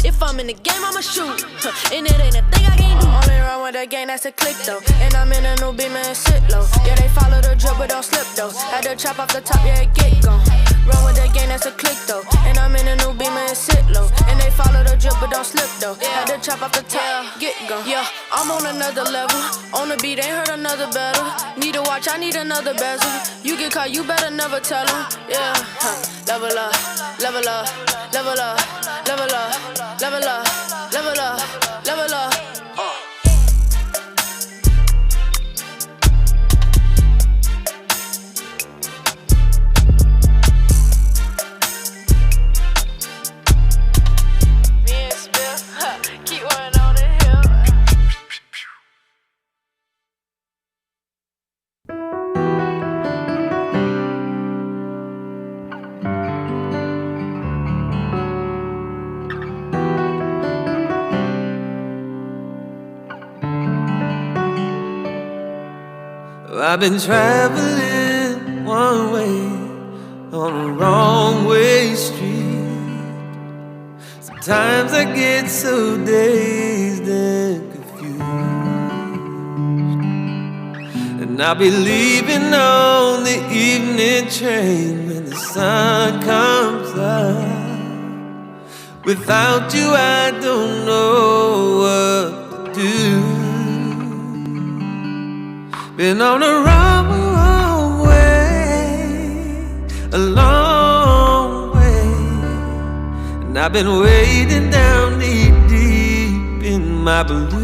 If I'm in the game, I'ma shoot. And it ain't a thing I can't do. Only run with that gang, that's a click though. And I'm in a new beamer and sit low. Yeah, they follow the drip but don't slip though. Had to chop off the top, yeah, get gone. Run with that gang, that's a click though. And I'm in a new beamer and sit low. And they follow the drip but don't slip though. Had to chop off the top, get gone. Yeah, I'm on another level. On the beat, ain't heard another better. Need a watch, I need another bezel. You get caught, you better never tell them. Yeah, level up, level up, level up, level up, level up, level up, level up. Me I've been traveling one way on a wrong way street. Sometimes I get so dazed and confused, and I'll be leaving on the evening train when the sun comes up. Without you I don't know what to do. Been on a wrong way, a long way, and I've been wading down knee deep in my blues.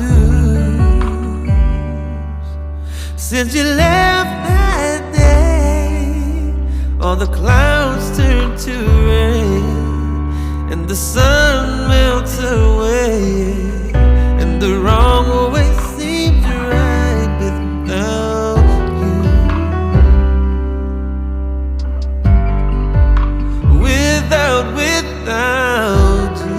Since you left that day, all the clouds turn to rain, and the sun melts away, and the wrong way seems right without you. Without you.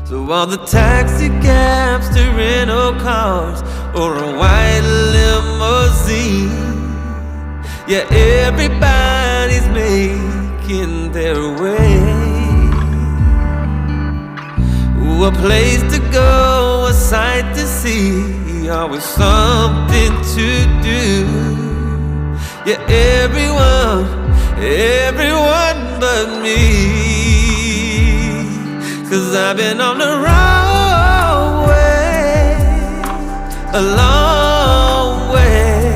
So all the taxi cabs to rental cars or a white limousine, yeah, everybody's making their way. Ooh, a place to go, a sight to see, always something to do. Yeah, everyone but me. 'Cause I've been on the wrong way, a long way.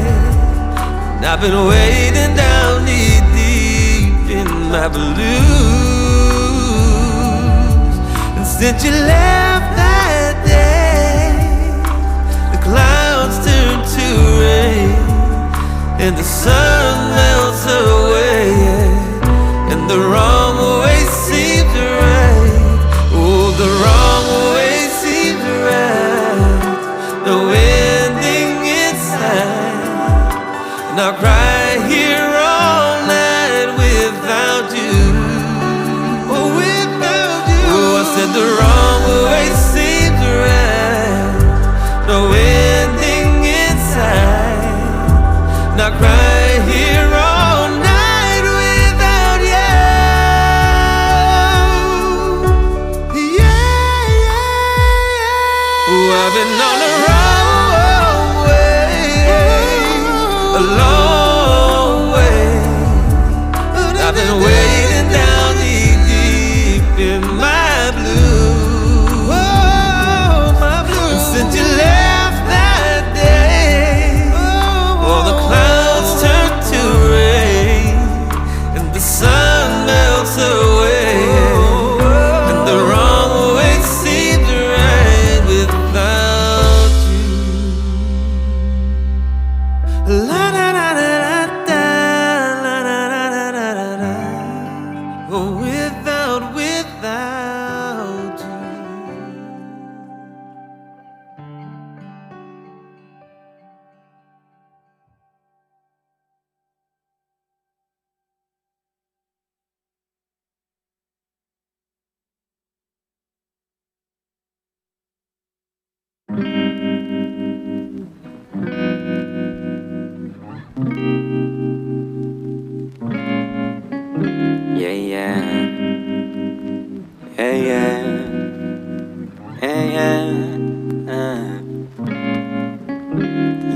I've been wading down knee deep in my blues. And since you left that day, the clouds turn to rain, and the sun melts away, and the wrong way seems right. Oh, the wrong way seems right. No ending inside, and I'll cry here all night without you. Oh, without you. Oh, I said the wrong way seems right. No ending inside, and I'll cry here all night without you. Yeah. Oh, I've been on the wrong way, a long way. I've been wading down knee deep in my blue. Oh, my blue. And since you left that day, all the clouds turn to rain, and the sun melts away, and the wrong way seems right without you. La da da da da da, la da da da da da. Oh, without you.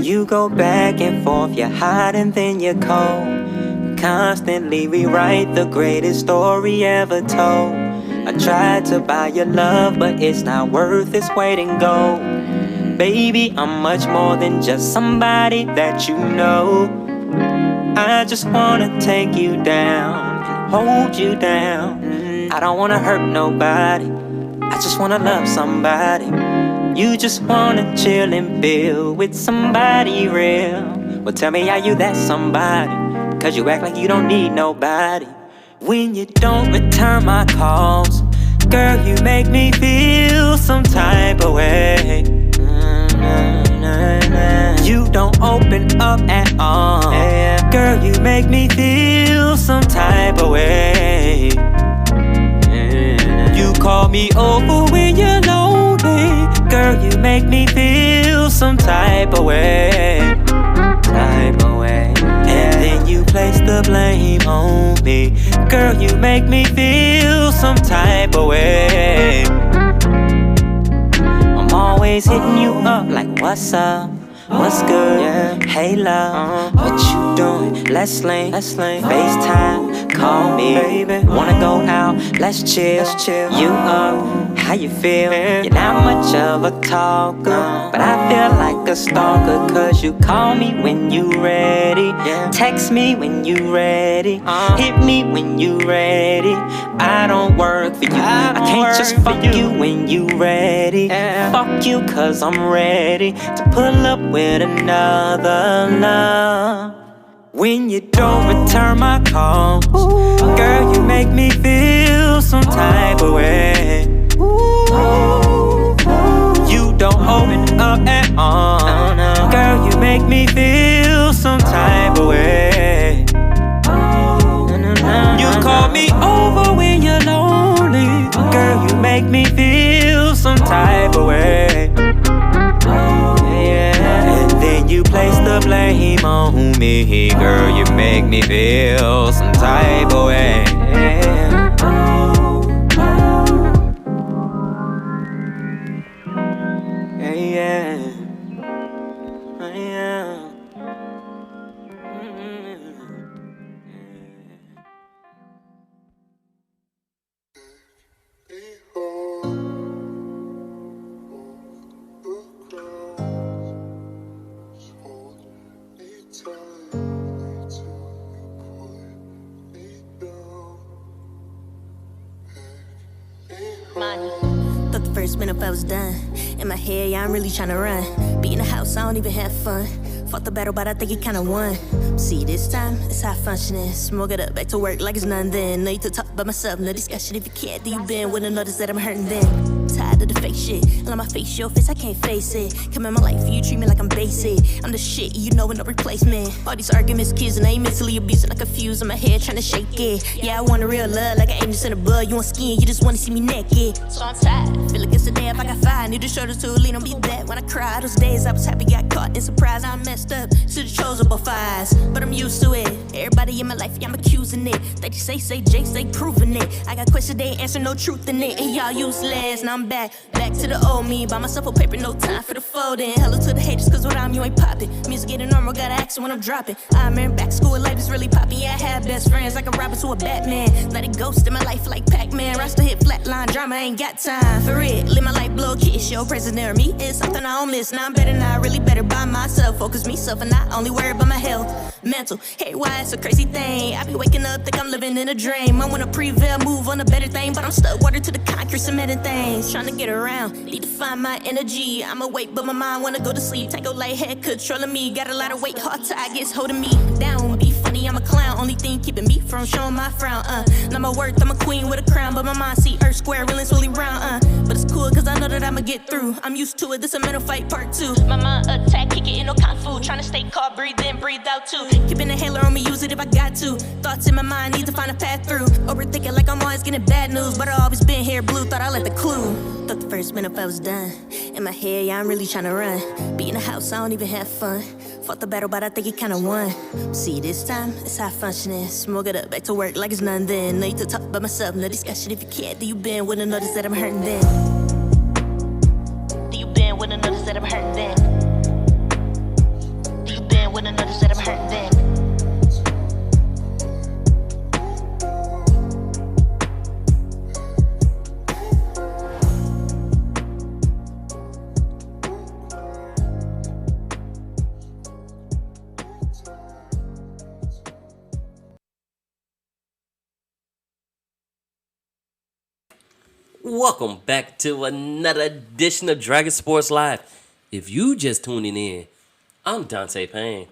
You go back and forth, you're hot and then you're cold. Constantly rewrite the greatest story ever told. I tried to buy your love, but it's not worth its weight in gold. Baby, I'm much more than just somebody that you know. I just wanna take you down and hold you down. I don't wanna hurt nobody, I just wanna love somebody. You just wanna chill and feel with somebody real. Well, tell me, are you that somebody? 'Cause you act like you don't need nobody. When you don't return my calls, girl, you make me feel some type of way. You don't open up at all, girl, you make me feel some type of way. You call me over when you're lonely, Girl, you make me feel some type of way. And then you place the blame on me. Girl, you make me feel some type of way. I'm always hitting you up like, what's up? What's good? Yeah. Hey love, what you doing? Let's link, FaceTime, call me, baby. Wanna go out? Let's chill. You up? How you feel? You're not much of a talker, but I feel like a stalker. Cause you call me when you ready, text me when you ready, hit me when you ready. I don't work for you, I can't just fuck you when you ready. Fuck you cause I'm ready to pull up with another love. When you don't return my calls, girl, you make me feel some type of way. You don't open up at all, girl, you make me feel some type of way. You call me over when you're lonely, girl, you make me feel some type of way. And then you place the blame on me, girl, you make me feel some type of way. Thought the first minute I was done. In my head, yeah, I'm really tryna run. Be in the house, I don't even have fun. Fought the battle, but I think it kinda won. See, this time, it's high functioning. Smoke it up, back to work like it's none then. No need to talk by myself, no discussion. If you can't, then you been wouldn't notice that I'm hurting then. Tired of the fake shit. Let my face your face, I can't face it. Come in my life, you treat me like I'm basic. I'm the shit, you know, with no replacement. All these arguments, kids, and I ain't mentally abusing. I'm confused in my head, trying to shake it. Yeah, I want a real love, like an angel in a bud. You want skin, you just wanna see me naked. So I'm tired, feel like it's a day if I got five. Need a shoulder to lean on me back when I cry. Those days I was happy, got caught in surprise. I messed up, should've chosen both eyes, but I'm used to it. Everybody in my life, yeah, I'm accusing it. They just say, Jakes, they proving it. I got questions, they ain't answer, no truth in it. And y'all useless, now I'm back to the old me. Buy myself a paper, no time for the folding. Hello to the haters, cause without them you ain't popping. Music getting normal, gotta action when I'm dropping. I remember back school, life is really popping. Yeah, I had best friends like a Robin to a Batman. Let it ghost in my life like Pac-Man. Roster hit flatline, drama ain't got time for it. Live my life, blow a kiss, show president or me is something I don't miss. Now I'm better, now I really better by myself. Focus me, self, and not only worry about my health. Mental, hey, why it's a crazy thing. I be waking up, think I'm living in a dream. I wanna prevail, move on a better thing, but I'm stuck water to the concrete, cementing things. Trying to get around, need to find my energy. I'm awake, but my mind wanna go to sleep. Tango light head controlling me. Got a lot of weight, hard targets holding me down. Be funny, I'm a clown. Only thing keeping me from showing my frown. Not my worth, I'm a queen with a crown, but my mind see earth square, reeling slowly round. But it's cool, cause I know that I'ma get through. I'm used to it, this a mental fight part 2. My mind attack, kick it in no kung fu. Trying to stay calm, breathe in, breathe out too. Keeping a handler on me, use it if I got to. Thoughts in my mind, need to find a path through. Overthinking like I'm always getting bad news, but I always been here blue, thought I let the clue. Thought the first minute I was done. In my head, yeah, I'm really tryna run. Be in the house, I don't even have fun. Fought the battle, but I think it kinda won. See, this time, it's high functioning. Smoke it up, back to work like it's none then. No need to talk by myself, no discussion. If you can't, then you been wouldn't notice that I'm hurting then. Then you been wouldn't notice that I'm hurting then. Then you been wouldn't notice that I'm hurting then. Welcome back to another edition of Dragon Sports Live. If you just tuning in, I'm Dante Payne,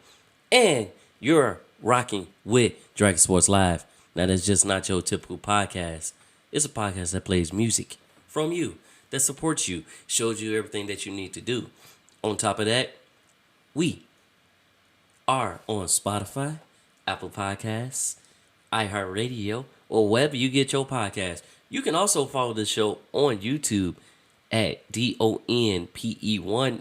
and you're rocking with Dragon Sports Live. Now, that's just not your typical podcast. It's a podcast that plays music from you, that supports you, shows you everything that you need to do. On top of that, we are on Spotify, Apple Podcasts, iHeartRadio, or wherever you get your podcast. You can also follow the show on YouTube at DONPE1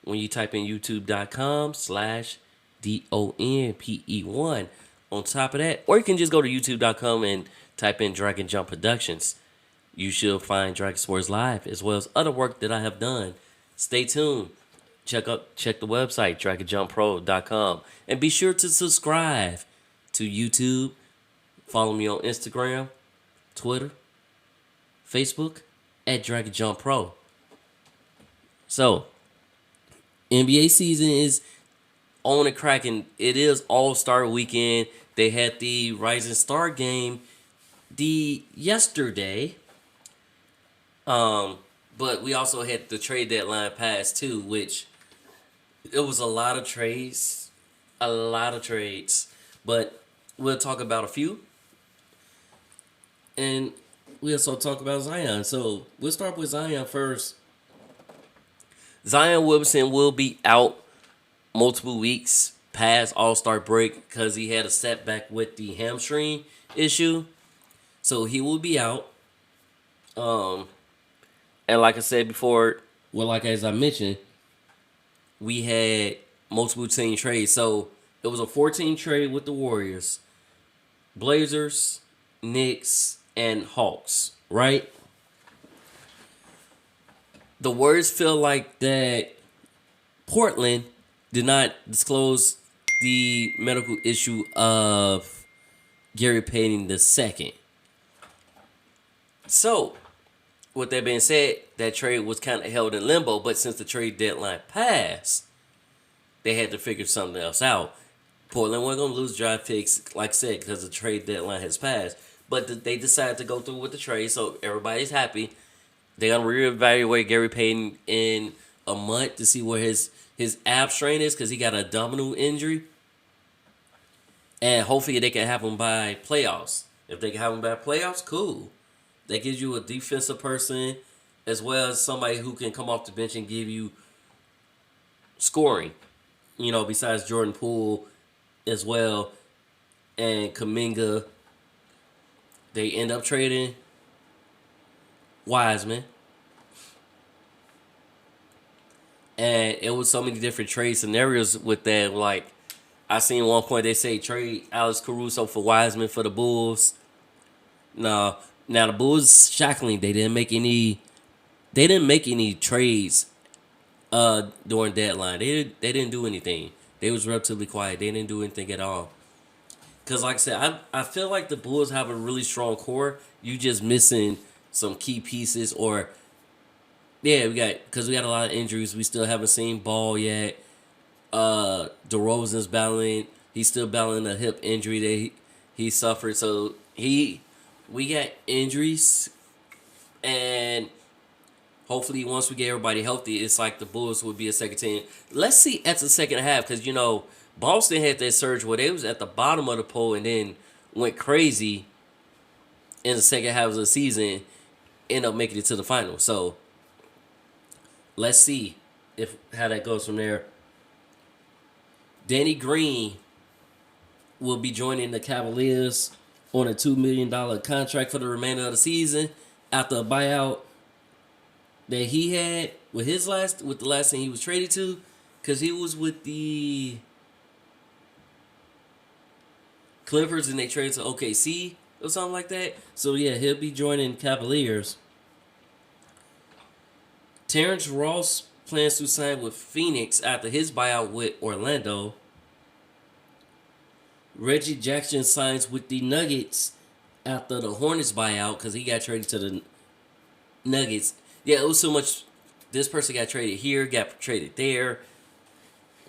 when you type in youtube.com/DONPE1. On top of that, or you can just go to youtube.com and type in Dragon Jump Productions. You should find Dragon Sports Live as well as other work that I have done. Stay tuned. Check the website, dragonjumppro.com. And be sure to subscribe to YouTube. Follow me on Instagram, Twitter, Facebook, at Dragon Jump Pro. So, NBA season is on and cracking. It is All-Star Weekend. They had the Rising Star game yesterday. But we also had the trade deadline pass too, which it was a lot of trades. But we'll talk about a few. And we also talk about Zion. So we'll start with Zion first. Zion Williamson will be out multiple weeks past All-Star break because he had a setback with the hamstring issue. So he will be out. And like I said before, as I mentioned, we had multiple team trades. So it was a 14 trade with the Warriors, Blazers, Knicks, and Hawks, right? The Warriors feel like that Portland did not disclose the medical issue of Gary Payton II. So, with that being said, that trade was kind of held in limbo, but since the trade deadline passed, they had to figure something else out. Portland wasn't going to lose draft picks, like I said, because the trade deadline has passed. But they decided to go through with the trade, so everybody's happy. They're going to reevaluate Gary Payton in a month to see where his ab strain is, because he got an abdominal injury. And hopefully they can have him by playoffs. If they can have him by playoffs, cool. That gives you a defensive person as well as somebody who can come off the bench and give you scoring. You know, besides Jordan Poole as well and Kuminga. They end up trading Wiseman. And it was so many different trade scenarios with that. Like, I seen one point they say trade Alex Caruso for Wiseman for the Bulls. No. Now the Bulls, shockingly, they didn't make any trades during deadline. They didn't do anything. They was relatively quiet. They didn't do anything at all. Because like I said, I feel like the Bulls have a really strong core. You just missing some key pieces we got a lot of injuries. We still haven't seen Ball yet. DeRozan's battling. He's still battling a hip injury that he suffered. So we got injuries, and hopefully once we get everybody healthy, it's like the Bulls would be a second team. Let's see at the second half, because, Boston had that surge where they was at the bottom of the poll and then went crazy in the second half of the season, ended up making it to the final. So let's see how that goes from there. Danny Green will be joining the Cavaliers on a $2 million contract for the remainder of the season after a buyout that he had with the last team he was traded to, because he was with the Clippers and they traded to OKC or something like that. So yeah, he'll be joining Cavaliers. Terrence Ross plans to sign with Phoenix after his buyout with Orlando. Reggie Jackson signs with the Nuggets after the Hornets buyout because he got traded to the Nuggets. Yeah, it was so much. This person got traded here, got traded there.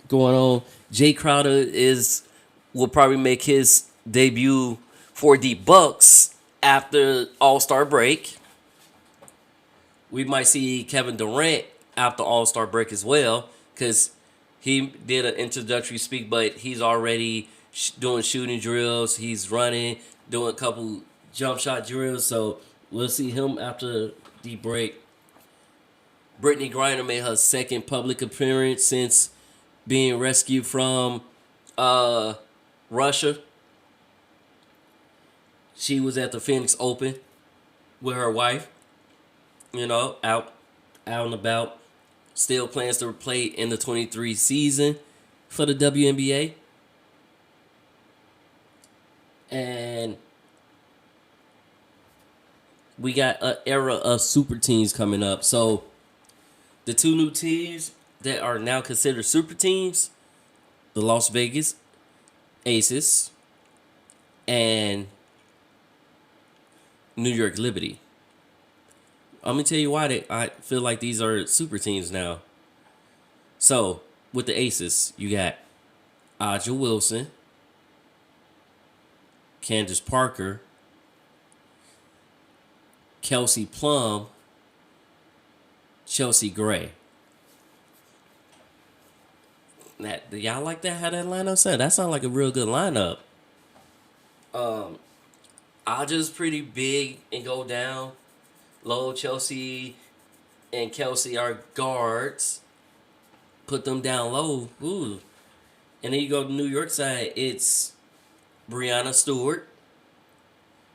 Going on. Jay Crowder will probably make his debut for the Bucks after All-Star break. We might see Kevin Durant after All-Star break as well, because he did an introductory speak, but he's already doing shooting drills. He's running, doing a couple jump shot drills. So we'll see him after the break. Brittany Griner made her second public appearance since being rescued from Russia. She was at the Phoenix Open with her wife, out out and about. Still plans to play in the 23 season for the WNBA. And we got an era of super teams coming up. So the two new teams that are now considered super teams, the Las Vegas Aces and New York Liberty. I'm going to tell you why I feel like these are super teams now. So, with the Aces, you got Aja Wilson, Candace Parker, Kelsey Plum, Chelsea Gray. Do y'all like that? How that lineup sound? That sounds like a real good lineup. Aja's pretty big and go down low. Chelsea and Kelsey are guards. Put them down low. Ooh. And then you go to New York side. It's Brianna Stewart,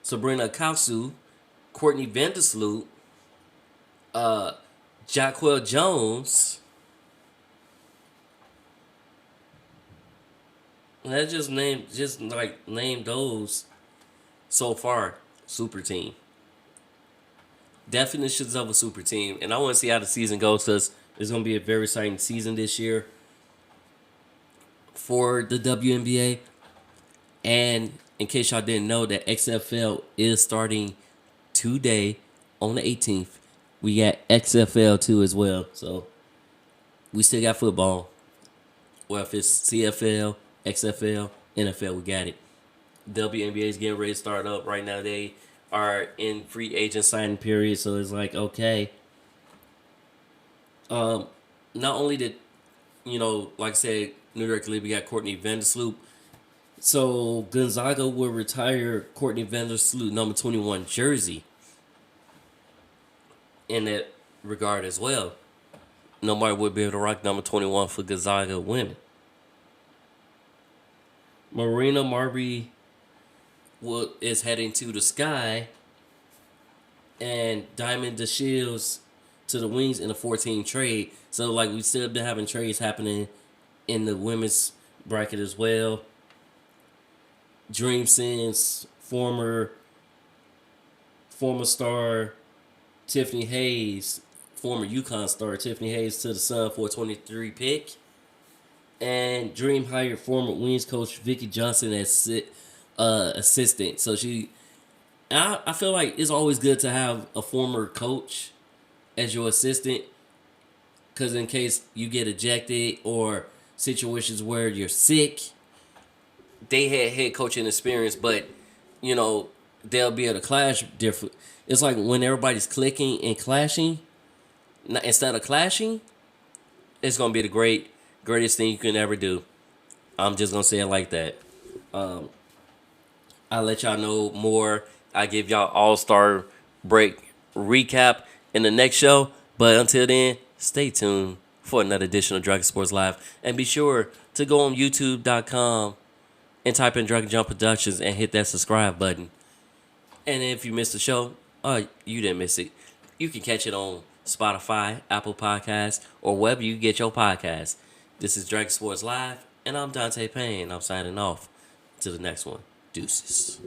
Sabrina Kausu, Courtney Vandersloot, Jacquel Jones. Let's just name those so far. Super team. Definitions of a super team. And I want to see how the season goes because it's going to be a very exciting season this year for the WNBA. And in case y'all didn't know, that XFL is starting today on the 18th. We got XFL too as well. So we still got football. Well, if it's CFL, XFL, NFL, we got it. WNBA is getting ready to start up right now. They are in free agent signing period, so it's like, okay. Not only did, like I said, New York Liberty got Courtney Vandersloot. So Gonzaga will retire Courtney Vandersloot number 21 jersey in that regard as well. Nobody would be able to rock number 21 for Gonzaga women. Marina Marby is heading to the Sky, and Diamond DeShields to the Wings in a 14 trade. So, we still been having trades happening in the women's bracket as well. Dream Sense, former star Tiffany Hayes, former UConn star Tiffany Hayes to the Sun for a 23 pick. And Dream hired former Wings coach Vicki Johnson as assistant. So I feel like it's always good to have a former coach as your assistant, because in case you get ejected or situations where you're sick, they had head coaching experience, but they'll be able to clash different. It's like when everybody's clicking and clashing, instead of clashing, it's gonna be the greatest thing you can ever do. I'm just gonna say it like that. I'll let y'all know more. I give y'all All-Star break recap in the next show. But until then, stay tuned for another edition of Dragon Sports Live. And be sure to go on YouTube.com and type in Dragon Jump Productions and hit that subscribe button. And if you missed the show, you didn't miss it. You can catch it on Spotify, Apple Podcasts, or wherever you get your podcasts. This is Dragon Sports Live, and I'm Dante Payne. I'm signing off. To the next one. Deuces.